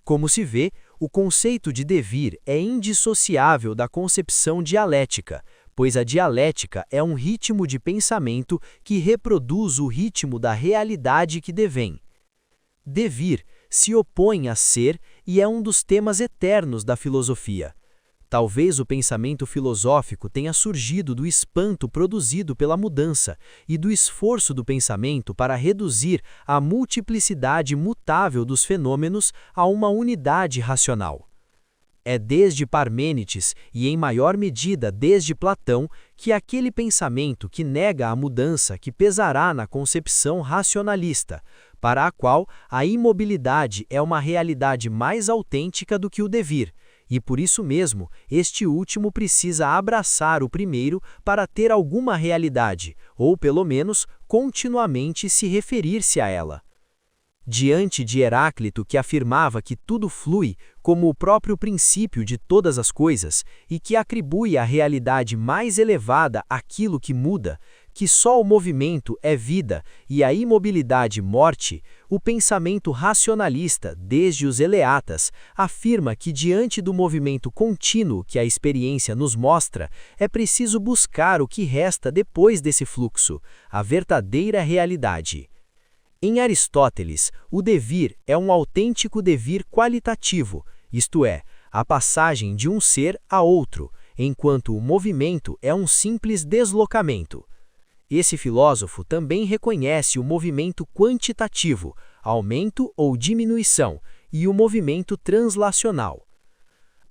Como se vê, o conceito de devir é indissociável da concepção dialética, pois a dialética é um ritmo de pensamento que reproduz o ritmo da realidade que devém. Devir se opõe a ser e é um dos temas eternos da filosofia. Talvez o pensamento filosófico tenha surgido do espanto produzido pela mudança e do esforço do pensamento para reduzir a multiplicidade mutável dos fenômenos a uma unidade racional. É desde Parmênides e, em maior medida, desde Platão, que aquele pensamento que nega a mudança que pesará na concepção racionalista, para a qual a imobilidade é uma realidade mais autêntica do que o devir, e por isso mesmo este último precisa abraçar o primeiro para ter alguma realidade, ou pelo menos continuamente se referir-se a ela. Diante de Heráclito, que afirmava que tudo flui como o próprio princípio de todas as coisas e que atribui a realidade mais elevada àquilo que muda, que só o movimento é vida e a imobilidade morte, o pensamento racionalista, desde os Eleatas, afirma que diante do movimento contínuo que a experiência nos mostra, é preciso buscar o que resta depois desse fluxo, a verdadeira realidade. Em Aristóteles, o devir é um autêntico devir qualitativo, isto é, a passagem de um ser a outro, enquanto o movimento é um simples deslocamento. Esse filósofo também reconhece o movimento quantitativo, aumento ou diminuição, e o movimento translacional.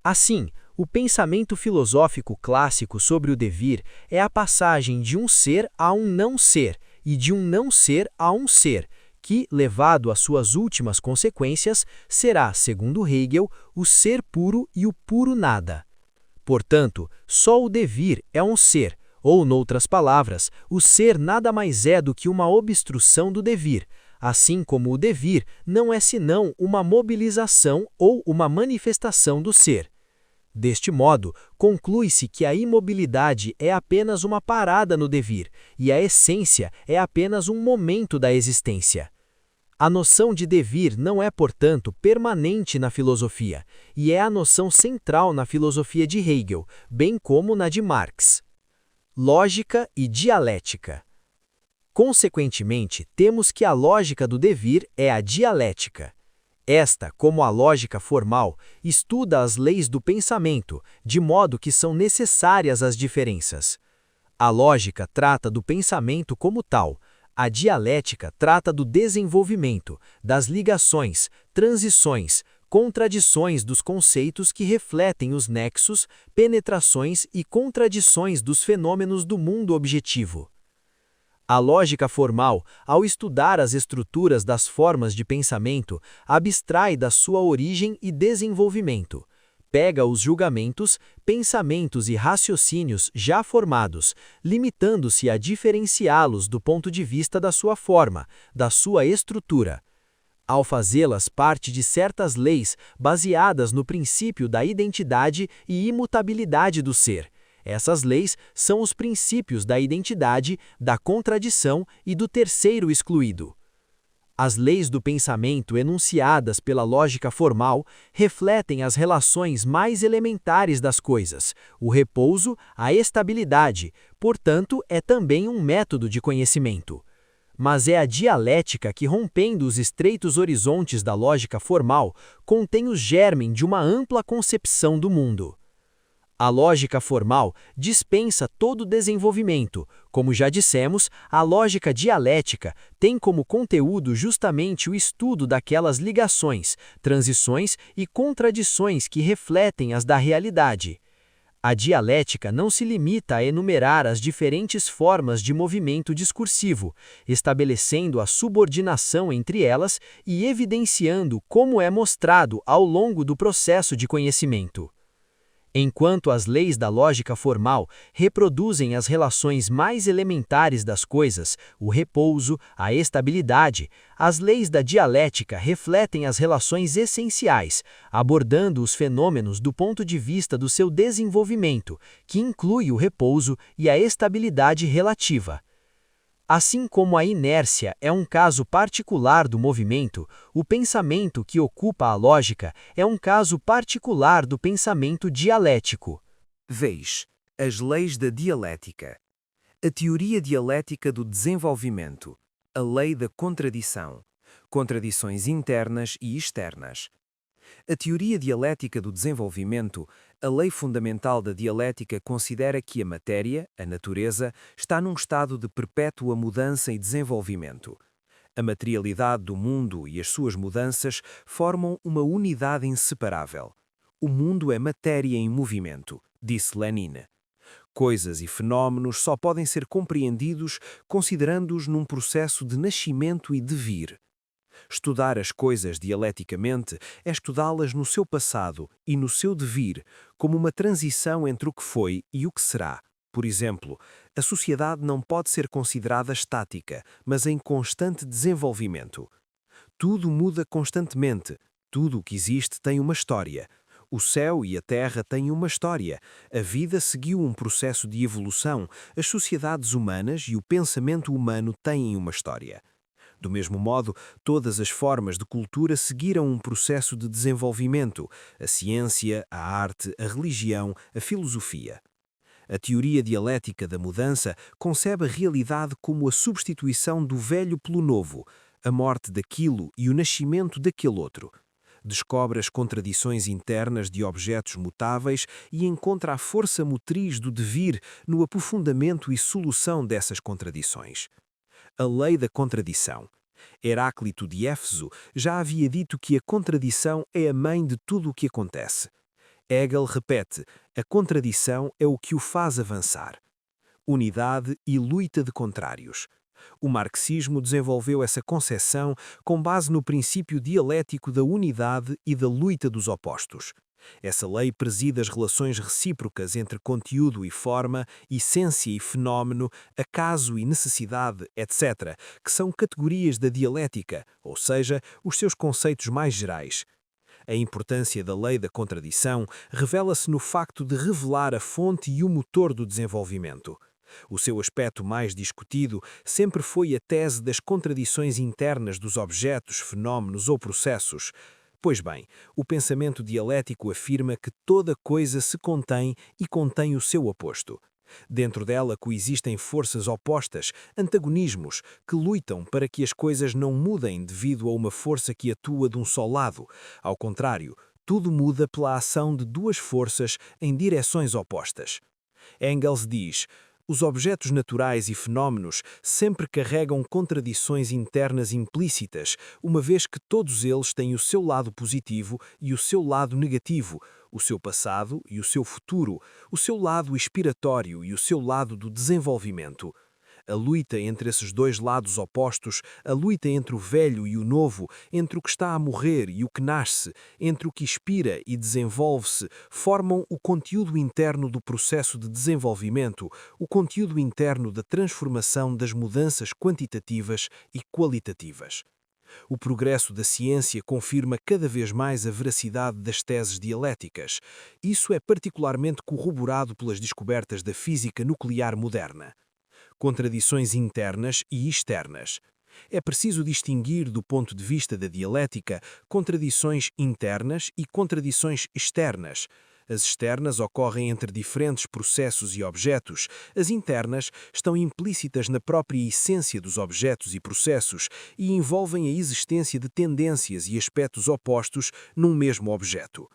Assim, o pensamento filosófico clássico sobre o devir é a passagem de um ser a um não ser, e de um não ser a um ser, que, levado às suas últimas consequências, será, segundo Hegel, o ser puro e o puro nada. Portanto, só o devir é um ser, ou, noutras palavras, o ser nada mais é do que uma obstrução do devir, assim como o devir não é senão uma mobilização ou uma manifestação do ser. Deste modo, conclui-se que a imobilidade é apenas uma parada no devir, e a essência é apenas um momento da existência. A noção de devir não é, portanto, permanente na filosofia, e é a noção central na filosofia de Hegel, bem como na de Marx. Lógica e dialética. Consequentemente, temos que a lógica do devir é a dialética. Esta, como a lógica formal, estuda as leis do pensamento, de modo que são necessárias as diferenças. A lógica trata do pensamento como tal, a dialética trata do desenvolvimento, das ligações, transições, contradições dos conceitos que refletem os nexos, penetrações e contradições dos fenômenos do mundo objetivo. A lógica formal, ao estudar as estruturas das formas de pensamento, abstrai da sua origem e desenvolvimento. Pega os julgamentos, pensamentos e raciocínios já formados, limitando-se a diferenciá-los do ponto de vista da sua forma, da sua estrutura. Ao fazê-las parte de certas leis baseadas no princípio da identidade e imutabilidade do ser, essas leis são os princípios da identidade, da contradição e do terceiro excluído. As leis do pensamento enunciadas pela lógica formal refletem as relações mais elementares das coisas, o repouso, a estabilidade, portanto, é também um método de conhecimento. Mas é a dialética que, rompendo os estreitos horizontes da lógica formal, contém o germen de uma ampla concepção do mundo. A lógica formal dispensa todo desenvolvimento. Como já dissemos, a lógica dialética tem como conteúdo justamente o estudo daquelas ligações, transições e contradições que refletem as da realidade. A dialética não se limita a enumerar as diferentes formas de movimento discursivo, estabelecendo a subordinação entre elas e evidenciando como é mostrado ao longo do processo de conhecimento. Enquanto as leis da lógica formal reproduzem as relações mais elementares das coisas, o repouso, a estabilidade, as leis da dialética refletem as relações essenciais, abordando os fenômenos do ponto de vista do seu desenvolvimento, que inclui o repouso e a estabilidade relativa. Assim como a inércia é um caso particular do movimento, o pensamento que ocupa a lógica é um caso particular do pensamento dialético. Vês, as leis da dialética. A teoria dialética do desenvolvimento, a lei da contradição, contradições internas e externas. A teoria dialética do desenvolvimento, a lei fundamental da dialética, considera que a matéria, a natureza, está num estado de perpétua mudança e desenvolvimento. A materialidade do mundo e as suas mudanças formam uma unidade inseparável. O mundo é matéria em movimento, disse Lenin. Coisas e fenómenos só podem ser compreendidos considerando-os num processo de nascimento e devir. Estudar as coisas dialeticamente é estudá-las no seu passado e no seu devir, como uma transição entre o que foi e o que será. Por exemplo, a sociedade não pode ser considerada estática, mas em constante desenvolvimento. Tudo muda constantemente. Tudo o que existe tem uma história. O céu e a terra têm uma história. A vida seguiu um processo de evolução. As sociedades humanas e o pensamento humano têm uma história. Do mesmo modo, todas as formas de cultura seguiram um processo de desenvolvimento: a ciência, a arte, a religião, a filosofia. A teoria dialética da mudança concebe a realidade como a substituição do velho pelo novo, a morte daquilo e o nascimento daquele outro. Descobre as contradições internas de objetos mutáveis e encontra a força motriz do devir no aprofundamento e solução dessas contradições. A lei da contradição. Heráclito de Éfeso já havia dito que a contradição é a mãe de tudo o que acontece. Hegel repete: a contradição é o que o faz avançar. Unidade e luta de contrários. O marxismo desenvolveu essa concepção com base no princípio dialético da unidade e da luta dos opostos. Essa lei preside as relações recíprocas entre conteúdo e forma, essência e fenómeno, acaso e necessidade, etc., que são categorias da dialética, ou seja, os seus conceitos mais gerais. A importância da lei da contradição revela-se no facto de revelar a fonte e o motor do desenvolvimento. O seu aspecto mais discutido sempre foi a tese das contradições internas dos objetos, fenómenos ou processos. Pois bem, o pensamento dialético afirma que toda coisa se contém e contém o seu oposto. Dentro dela coexistem forças opostas, antagonismos, que lutam para que as coisas não mudem devido a uma força que atua de um só lado. Ao contrário, tudo muda pela ação de duas forças em direções opostas. Engels diz: os objetos naturais e fenómenos sempre carregam contradições internas implícitas, uma vez que todos eles têm o seu lado positivo e o seu lado negativo, o seu passado e o seu futuro, o seu lado expiratório e o seu lado do desenvolvimento. A luta entre esses dois lados opostos, a luta entre o velho e o novo, entre o que está a morrer e o que nasce, entre o que expira e desenvolve-se, formam o conteúdo interno do processo de desenvolvimento, o conteúdo interno da transformação das mudanças quantitativas e qualitativas. O progresso da ciência confirma cada vez mais a veracidade das teses dialéticas. Isso é particularmente corroborado pelas descobertas da física nuclear moderna. Contradições internas e externas. É preciso distinguir, do ponto de vista da dialética, contradições internas e contradições externas. As externas ocorrem entre diferentes processos e objetos. As internas estão implícitas na própria essência dos objetos e processos e envolvem a existência de tendências e aspectos opostos num mesmo objeto.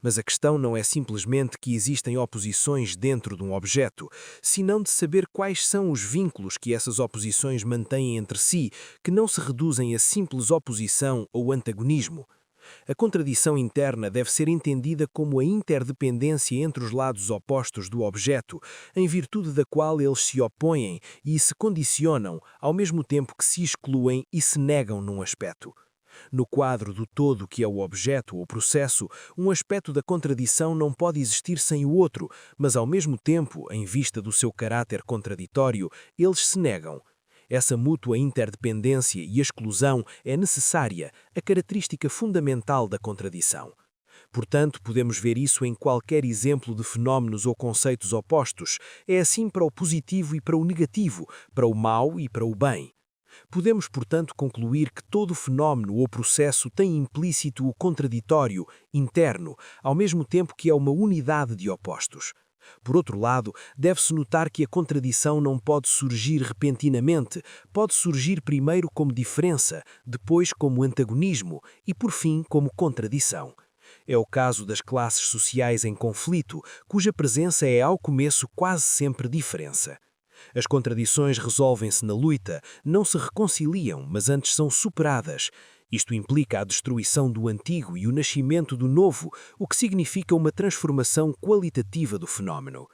Mas a questão não é simplesmente que existem oposições dentro de um objeto, senão de saber quais são os vínculos que essas oposições mantêm entre si, que não se reduzem a simples oposição ou antagonismo. A contradição interna deve ser entendida como a interdependência entre os lados opostos do objeto, em virtude da qual eles se opõem e se condicionam, ao mesmo tempo que se excluem e se negam num aspecto. No quadro do todo que é o objeto ou processo, um aspecto da contradição não pode existir sem o outro, mas ao mesmo tempo, em vista do seu caráter contraditório, eles se negam. Essa mútua interdependência e exclusão é necessária, a característica fundamental da contradição. Portanto, podemos ver isso em qualquer exemplo de fenómenos ou conceitos opostos. É assim para o positivo e para o negativo, para o mal e para o bem. Podemos, portanto, concluir que todo fenómeno ou processo tem implícito o contraditório, interno, ao mesmo tempo que é uma unidade de opostos. Por outro lado, deve-se notar que a contradição não pode surgir repentinamente, pode surgir primeiro como diferença, depois como antagonismo e, por fim, como contradição. É o caso das classes sociais em conflito, cuja presença é ao começo quase sempre diferença. As contradições resolvem-se na luta, não se reconciliam, mas antes são superadas. Isto implica a destruição do antigo e o nascimento do novo, o que significa uma transformação qualitativa do fenómeno.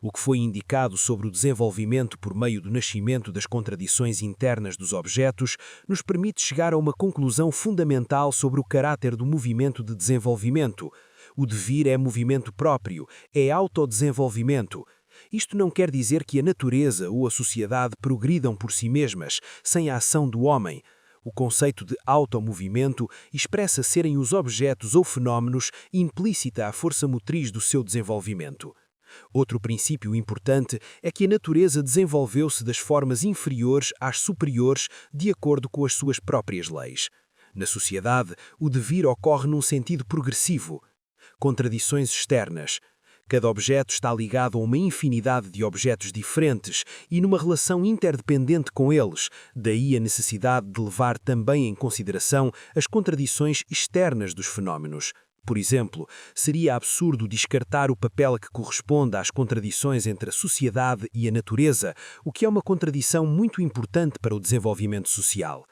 O que foi indicado sobre o desenvolvimento por meio do nascimento das contradições internas dos objetos nos permite chegar a uma conclusão fundamental sobre o caráter do movimento de desenvolvimento. O devir é movimento próprio, é autodesenvolvimento. Isto não quer dizer que a natureza ou a sociedade progridam por si mesmas, sem a ação do homem. O conceito de automovimento expressa serem os objetos ou fenómenos implícita a força motriz do seu desenvolvimento. Outro princípio importante é que a natureza desenvolveu-se das formas inferiores às superiores de acordo com as suas próprias leis. Na sociedade, o devir ocorre num sentido progressivo. Contradições externas. Cada objeto está ligado a uma infinidade de objetos diferentes e numa relação interdependente com eles, daí a necessidade de levar também em consideração as contradições externas dos fenómenos. Por exemplo, seria absurdo descartar o papel que corresponde às contradições entre a sociedade e a natureza, o que é uma contradição muito importante para o desenvolvimento social.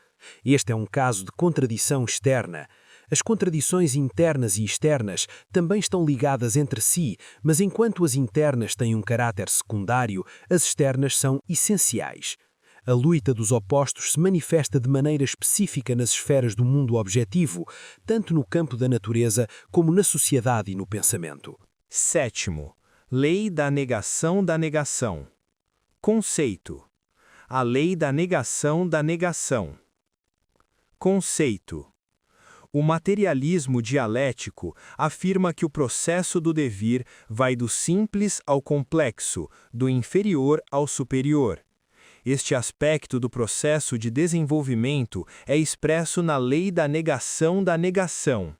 Este é um caso de contradição externa. As contradições internas e externas também estão ligadas entre si, mas enquanto as internas têm um caráter secundário, as externas são essenciais. A luta dos opostos se manifesta de maneira específica nas esferas do mundo objetivo, tanto no campo da natureza como na sociedade e no pensamento. 7º. Lei da negação da negação. Conceito. A lei da negação da negação. Conceito. O materialismo dialético afirma que o processo do devir vai do simples ao complexo, do inferior ao superior. Este aspecto do processo de desenvolvimento é expresso na lei da negação da negação.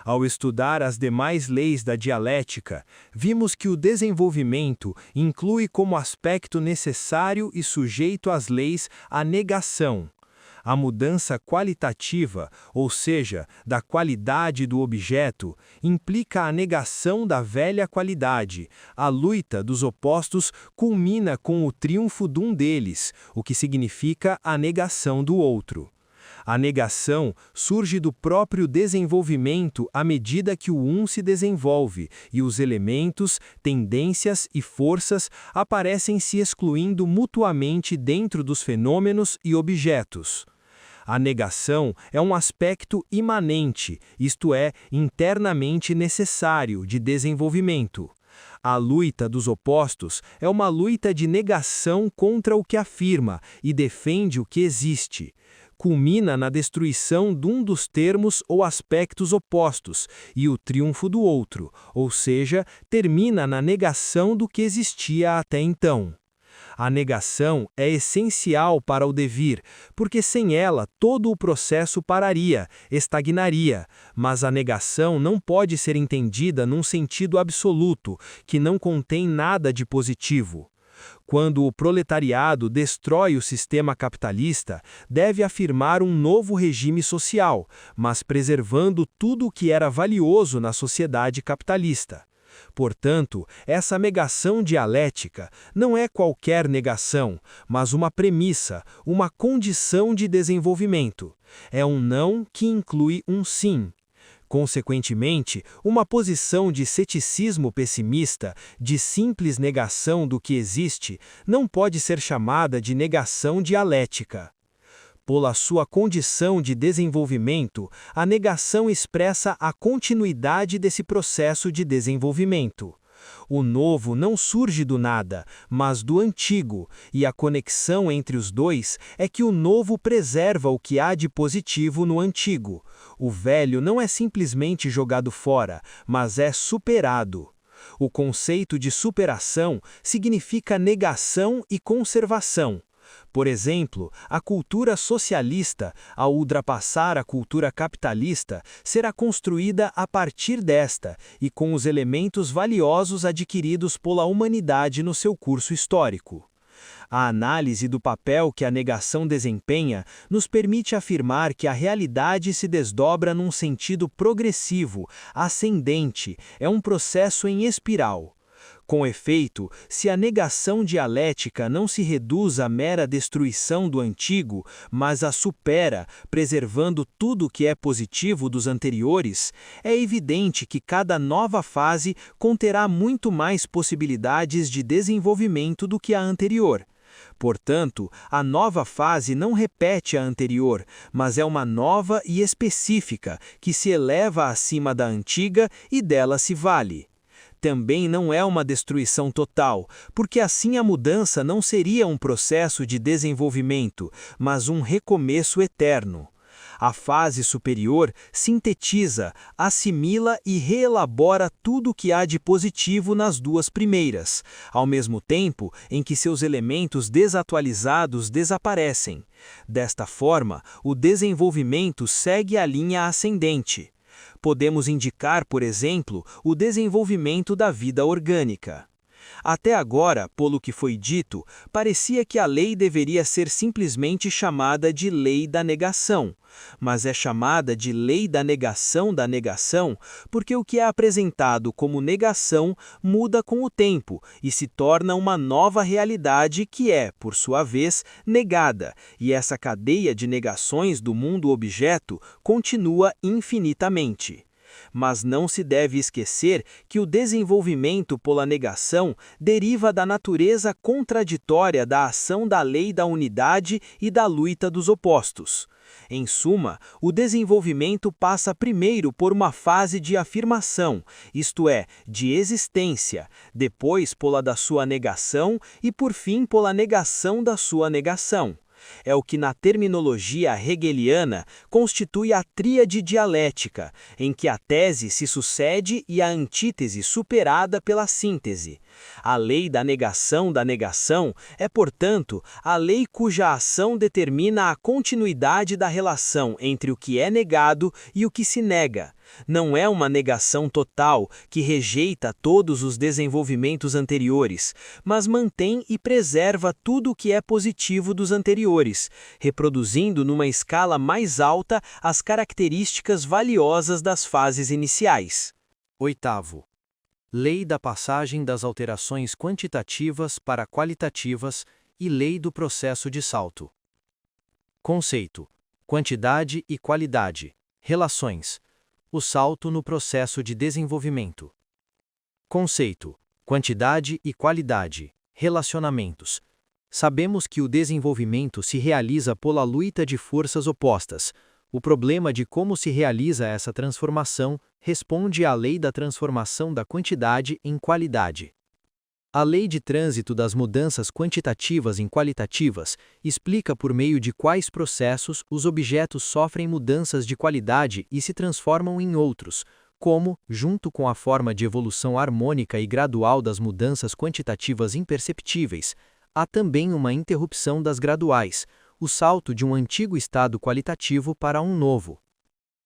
Ao estudar as demais leis da dialética, vimos que o desenvolvimento inclui como aspecto necessário e sujeito às leis a negação. A mudança qualitativa, ou seja, da qualidade do objeto, implica a negação da velha qualidade. A luta dos opostos culmina com o triunfo de um deles, o que significa a negação do outro. A negação surge do próprio desenvolvimento à medida que o um se desenvolve, e os elementos, tendências e forças aparecem se excluindo mutuamente dentro dos fenômenos e objetos. A negação é um aspecto imanente, isto é, internamente necessário, de desenvolvimento. A luta dos opostos é uma luta de negação contra o que afirma e defende o que existe. Culmina na destruição de um dos termos ou aspectos opostos e o triunfo do outro, ou seja, termina na negação do que existia até então. A negação é essencial para o devir, porque sem ela todo o processo pararia, estagnaria, mas a negação não pode ser entendida num sentido absoluto, que não contém nada de positivo. Quando o proletariado destrói o sistema capitalista, deve afirmar um novo regime social, mas preservando tudo o que era valioso na sociedade capitalista. Portanto, essa negação dialética não é qualquer negação, mas uma premissa, uma condição de desenvolvimento. É um não que inclui um sim. Consequentemente, uma posição de ceticismo pessimista, de simples negação do que existe, não pode ser chamada de negação dialética. Pela sua condição de desenvolvimento, a negação expressa a continuidade desse processo de desenvolvimento. O novo não surge do nada, mas do antigo, e a conexão entre os dois é que o novo preserva o que há de positivo no antigo. O velho não é simplesmente jogado fora, mas é superado. O conceito de superação significa negação e conservação. Por exemplo, a cultura socialista, ao ultrapassar a cultura capitalista, será construída a partir desta e com os elementos valiosos adquiridos pela humanidade no seu curso histórico. A análise do papel que a negação desempenha nos permite afirmar que a realidade se desdobra num sentido progressivo, ascendente, é um processo em espiral. Com efeito, se a negação dialética não se reduz à mera destruição do antigo, mas a supera, preservando tudo o que é positivo dos anteriores, é evidente que cada nova fase conterá muito mais possibilidades de desenvolvimento do que a anterior. Portanto, a nova fase não repete a anterior, mas é uma nova e específica, que se eleva acima da antiga e dela se vale. Também não é uma destruição total, porque assim a mudança não seria um processo de desenvolvimento, mas um recomeço eterno. A fase superior sintetiza, assimila e reelabora tudo o que há de positivo nas duas primeiras, ao mesmo tempo em que seus elementos desatualizados desaparecem. Desta forma, o desenvolvimento segue a linha ascendente. Podemos indicar, por exemplo, o desenvolvimento da vida orgânica. Até agora, pelo que foi dito, parecia que a lei deveria ser simplesmente chamada de lei da negação, mas é chamada de lei da negação porque o que é apresentado como negação muda com o tempo e se torna uma nova realidade que é, por sua vez, negada, e essa cadeia de negações do mundo objeto continua infinitamente. Mas não se deve esquecer que o desenvolvimento pela negação deriva da natureza contraditória da ação da lei da unidade e da luta dos opostos. Em suma, o desenvolvimento passa primeiro por uma fase de afirmação, isto é, de existência, depois pela da sua negação e por fim pela negação da sua negação. É o que na terminologia hegeliana constitui a tríade dialética, em que a tese se sucede e a antítese superada pela síntese. A lei da negação é, portanto, a lei cuja ação determina a continuidade da relação entre o que é negado e o que se nega. Não é uma negação total que rejeita todos os desenvolvimentos anteriores, mas mantém e preserva tudo o que é positivo dos anteriores, reproduzindo numa escala mais alta as características valiosas das fases iniciais. Oitavo. Lei da passagem das alterações quantitativas para qualitativas e lei do processo de salto. Conceito: quantidade e qualidade. Relações: o salto no processo de desenvolvimento. Conceito: quantidade e qualidade. Relacionamentos. Sabemos que o desenvolvimento se realiza pela luta de forças opostas. O problema de como se realiza essa transformação responde à lei da transformação da quantidade em qualidade. A lei de trânsito das mudanças quantitativas em qualitativas explica por meio de quais processos os objetos sofrem mudanças de qualidade e se transformam em outros, como, junto com a forma de evolução harmônica e gradual das mudanças quantitativas imperceptíveis, há também uma interrupção das graduais, o salto de um antigo estado qualitativo para um novo.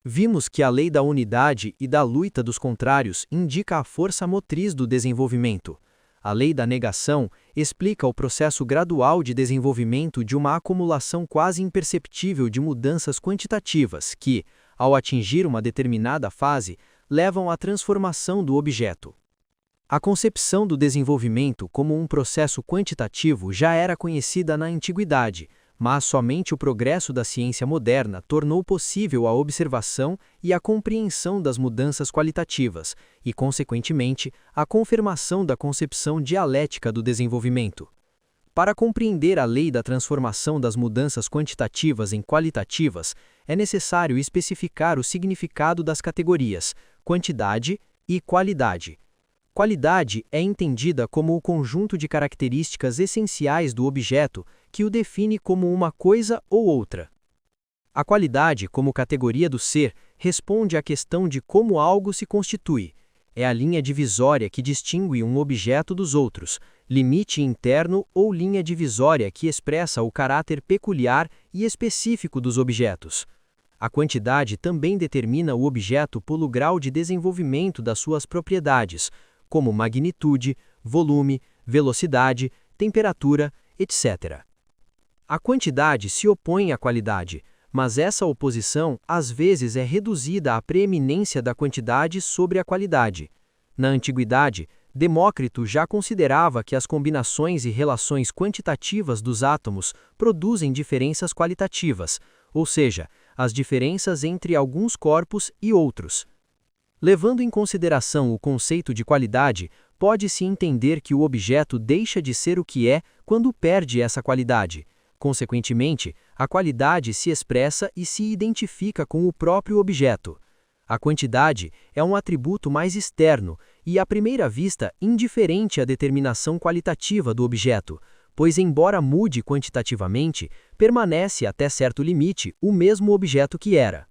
Vimos que a lei da unidade e da luta dos contrários indica a força motriz do desenvolvimento. A lei da negação explica o processo gradual de desenvolvimento de uma acumulação quase imperceptível de mudanças quantitativas que, ao atingir uma determinada fase, levam à transformação do objeto. A concepção do desenvolvimento como um processo quantitativo já era conhecida na antiguidade, mas somente o progresso da ciência moderna tornou possível a observação e a compreensão das mudanças qualitativas e, consequentemente, a confirmação da concepção dialética do desenvolvimento. Para compreender a lei da transformação das mudanças quantitativas em qualitativas, é necessário especificar o significado das categorias quantidade e qualidade. Qualidade é entendida como o conjunto de características essenciais do objeto que o define como uma coisa ou outra. A qualidade, como categoria do ser, responde à questão de como algo se constitui. É a linha divisória que distingue um objeto dos outros, limite interno ou linha divisória que expressa o caráter peculiar e específico dos objetos. A quantidade também determina o objeto pelo grau de desenvolvimento das suas propriedades, como magnitude, volume, velocidade, temperatura, etc. A quantidade se opõe à qualidade, mas essa oposição às vezes é reduzida à preeminência da quantidade sobre a qualidade. Na antiguidade, Demócrito já considerava que as combinações e relações quantitativas dos átomos produzem diferenças qualitativas, ou seja, as diferenças entre alguns corpos e outros. Levando em consideração o conceito de qualidade, pode-se entender que o objeto deixa de ser o que é quando perde essa qualidade. Consequentemente, a qualidade se expressa e se identifica com o próprio objeto. A quantidade é um atributo mais externo e, à primeira vista, indiferente à determinação qualitativa do objeto, pois, embora mude quantitativamente, permanece até certo limite o mesmo objeto que era.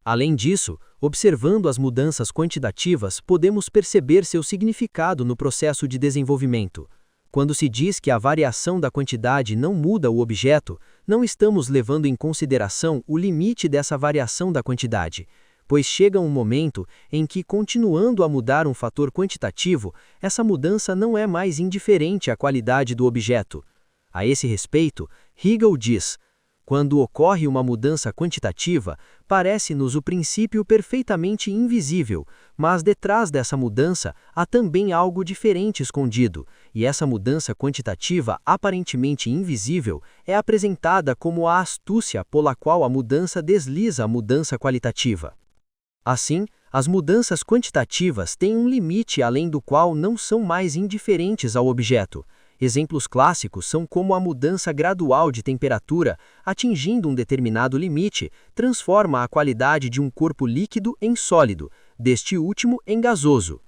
Além disso, observando as mudanças quantitativas, podemos perceber seu significado no processo de desenvolvimento. Quando se diz que a variação da quantidade não muda o objeto, não estamos levando em consideração o limite dessa variação da quantidade, pois chega um momento em que, continuando a mudar um fator quantitativo, essa mudança não é mais indiferente à qualidade do objeto. A esse respeito, Hegel diz: quando ocorre uma mudança quantitativa, parece-nos o princípio perfeitamente invisível, mas detrás dessa mudança há também algo diferente escondido, e essa mudança quantitativa aparentemente invisível é apresentada como a astúcia pela qual a mudança desliza a mudança qualitativa. Assim, as mudanças quantitativas têm um limite além do qual não são mais indiferentes ao objeto. Exemplos clássicos são como a mudança gradual de temperatura, atingindo um determinado limite, transforma a qualidade de um corpo líquido em sólido, deste último em gasoso.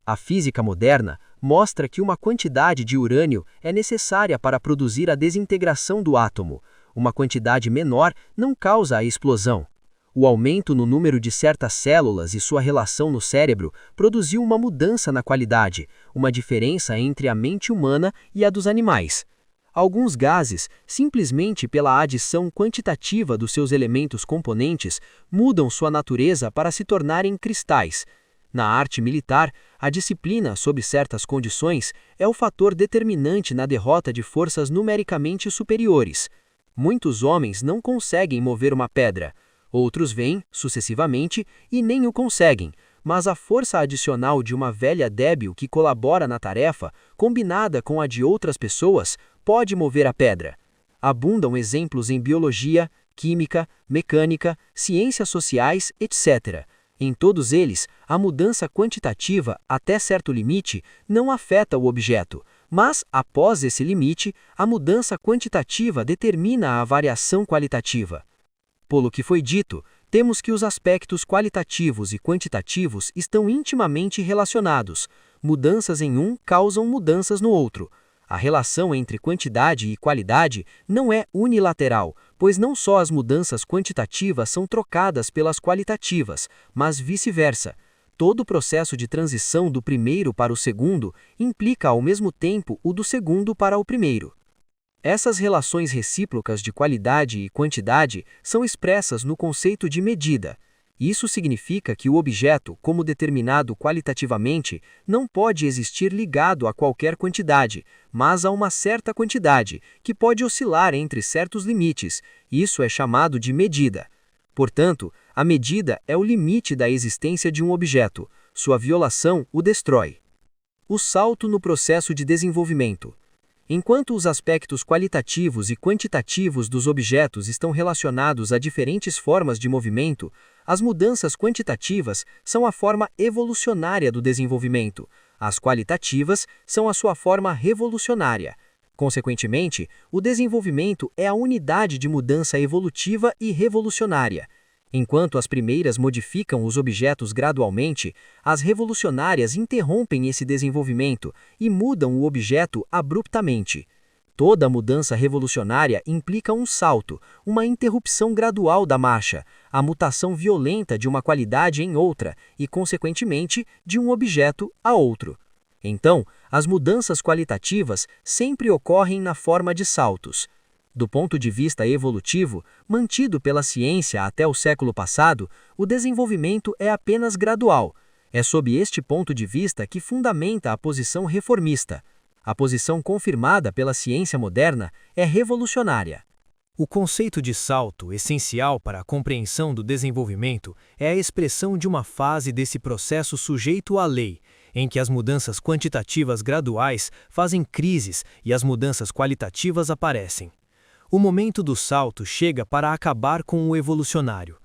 A física moderna mostra que uma quantidade de urânio é necessária para produzir a desintegração do átomo. Uma quantidade menor não causa a explosão. O aumento no número de certas células e sua relação no cérebro produziu uma mudança na qualidade, uma diferença entre a mente humana e a dos animais. Alguns gases, simplesmente pela adição quantitativa dos seus elementos componentes, mudam sua natureza para se tornarem cristais. Na arte militar, a disciplina, sob certas condições, é o fator determinante na derrota de forças numericamente superiores. Muitos homens não conseguem mover uma pedra. Outros vêm, sucessivamente, e nem o conseguem, mas a força adicional de uma velha débil que colabora na tarefa, combinada com a de outras pessoas, pode mover a pedra. Abundam exemplos em biologia, química, mecânica, ciências sociais, etc. Em todos eles, a mudança quantitativa, até certo limite, não afeta o objeto, mas, após esse limite, a mudança quantitativa determina a variação qualitativa. Pelo que foi dito, temos que os aspectos qualitativos e quantitativos estão intimamente relacionados. Mudanças em um causam mudanças no outro. A relação entre quantidade e qualidade não é unilateral, pois não só as mudanças quantitativas são trocadas pelas qualitativas, mas vice-versa. Todo o processo de transição do primeiro para o segundo implica ao mesmo tempo o do segundo para o primeiro. Essas relações recíprocas de qualidade e quantidade são expressas no conceito de medida. Isso significa que o objeto, como determinado qualitativamente, não pode existir ligado a qualquer quantidade, mas a uma certa quantidade, que pode oscilar entre certos limites. Isso é chamado de medida. Portanto, a medida é o limite da existência de um objeto. Sua violação o destrói. O salto no processo de desenvolvimento. Enquanto os aspectos qualitativos e quantitativos dos objetos estão relacionados a diferentes formas de movimento, as mudanças quantitativas são a forma evolucionária do desenvolvimento, as qualitativas são a sua forma revolucionária. Consequentemente, o desenvolvimento é a unidade de mudança evolutiva e revolucionária. Enquanto as primeiras modificam os objetos gradualmente, as revolucionárias interrompem esse desenvolvimento e mudam o objeto abruptamente. Toda mudança revolucionária implica um salto, uma interrupção gradual da marcha, a mutação violenta de uma qualidade em outra e, consequentemente, de um objeto a outro. Então, as mudanças qualitativas sempre ocorrem na forma de saltos. Do ponto de vista evolutivo, mantido pela ciência até o século passado, o desenvolvimento é apenas gradual. É sob este ponto de vista que fundamenta a posição reformista. A posição confirmada pela ciência moderna é revolucionária. O conceito de salto, essencial para a compreensão do desenvolvimento, é a expressão de uma fase desse processo sujeito à lei, em que as mudanças quantitativas graduais fazem crises e as mudanças qualitativas aparecem. O momento do salto chega para acabar com o evolucionário.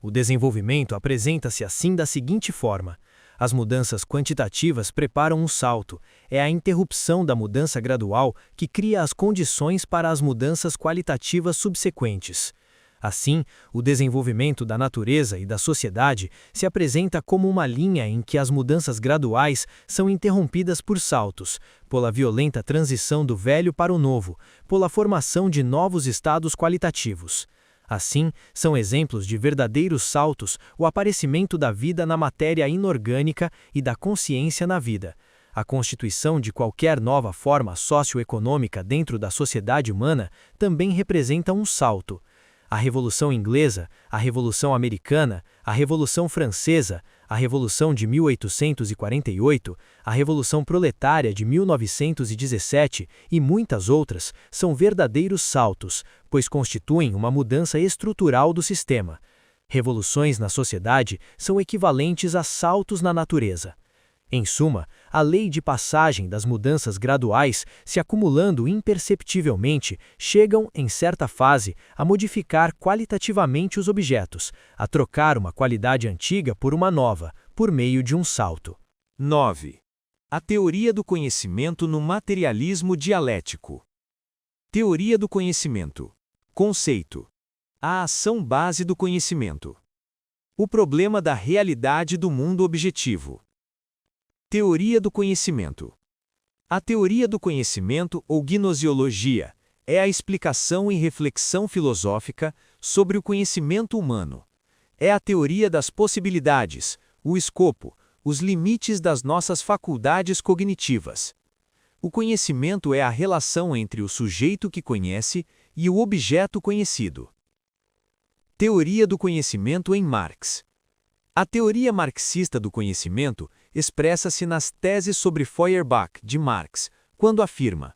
O desenvolvimento apresenta-se assim da seguinte forma: as mudanças quantitativas preparam um salto, é a interrupção da mudança gradual que cria as condições para as mudanças qualitativas subsequentes. Assim, o desenvolvimento da natureza e da sociedade se apresenta como uma linha em que as mudanças graduais são interrompidas por saltos, pela violenta transição do velho para o novo, pela formação de novos estados qualitativos. Assim, são exemplos de verdadeiros saltos o aparecimento da vida na matéria inorgânica e da consciência na vida. A constituição de qualquer nova forma socioeconômica dentro da sociedade humana também representa um salto. A Revolução Inglesa, a Revolução Americana, a Revolução Francesa, a Revolução de 1848, a Revolução Proletária de 1917 e muitas outras são verdadeiros saltos, pois constituem uma mudança estrutural do sistema. Revoluções na sociedade são equivalentes a saltos na natureza. Em suma, a lei de passagem das mudanças graduais, se acumulando imperceptivelmente, chegam, em certa fase, a modificar qualitativamente os objetos, a trocar uma qualidade antiga por uma nova, por meio de um salto. 9. A teoria do conhecimento no materialismo dialético. Teoria do conhecimento. Conceito. A ação base do conhecimento. O problema da realidade do mundo objetivo. Teoria do conhecimento. A teoria do conhecimento, ou gnosiologia, é a explicação e reflexão filosófica sobre o conhecimento humano. É a teoria das possibilidades, o escopo, os limites das nossas faculdades cognitivas. O conhecimento é a relação entre o sujeito que conhece e o objeto conhecido. Teoria do conhecimento em Marx. A teoria marxista do conhecimento expressa-se nas teses sobre Feuerbach, de Marx, quando afirma: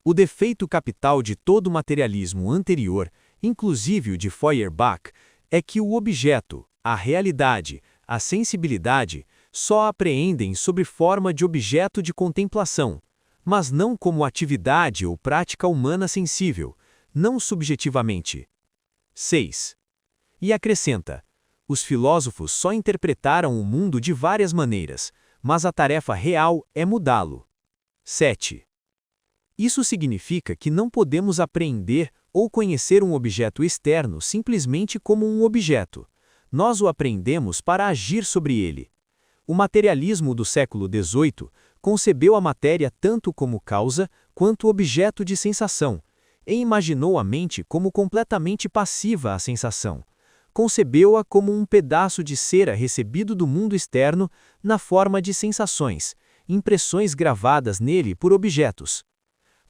o defeito capital de todo materialismo anterior, inclusive o de Feuerbach, é que o objeto, a realidade, a sensibilidade, só apreendem sob forma de objeto de contemplação, mas não como atividade ou prática humana sensível, não subjetivamente. 6. E acrescenta: os filósofos só interpretaram o mundo de várias maneiras, mas a tarefa real é mudá-lo. 7. Isso significa que não podemos apreender ou conhecer um objeto externo simplesmente como um objeto. Nós o apreendemos para agir sobre ele. O materialismo do século XVIII concebeu a matéria tanto como causa quanto objeto de sensação, e imaginou a mente como completamente passiva à sensação. Concebeu-a como um pedaço de cera recebido do mundo externo na forma de sensações, impressões gravadas nele por objetos.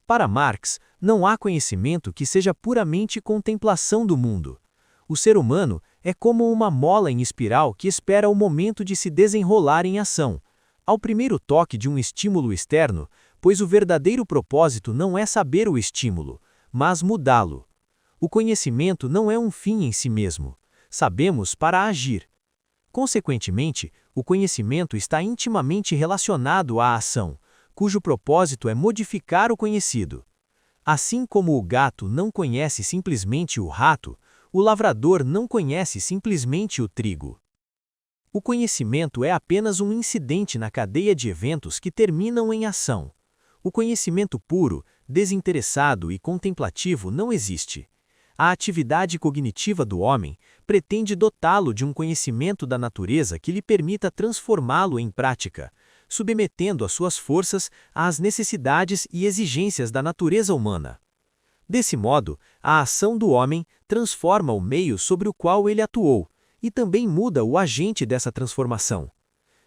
Para Marx, não há conhecimento que seja puramente contemplação do mundo. O ser humano é como uma mola em espiral que espera o momento de se desenrolar em ação, ao primeiro toque de um estímulo externo, pois o verdadeiro propósito não é saber o estímulo, mas mudá-lo. O conhecimento não é um fim em si mesmo. Sabemos para agir. Consequentemente, o conhecimento está intimamente relacionado à ação, cujo propósito é modificar o conhecido. Assim como o gato não conhece simplesmente o rato, o lavrador não conhece simplesmente o trigo. O conhecimento é apenas um incidente na cadeia de eventos que terminam em ação. O conhecimento puro desinteressado e contemplativo não existe. A atividade cognitiva do homem pretende dotá-lo de um conhecimento da natureza que lhe permita transformá-lo em prática, submetendo as suas forças às necessidades e exigências da natureza humana. Desse modo, a ação do homem transforma o meio sobre o qual ele atuou e também muda o agente dessa transformação.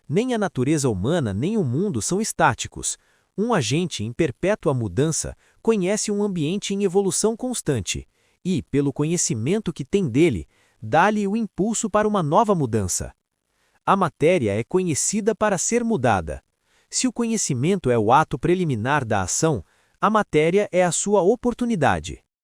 Nem a natureza humana nem o mundo são estáticos. Um agente em perpétua mudança conhece um ambiente em evolução constante e, pelo conhecimento que tem dele, dá-lhe o impulso para uma nova mudança. A matéria é conhecida para ser mudada. Se o conhecimento é o ato preliminar da ação, a matéria é a sua oportunidade.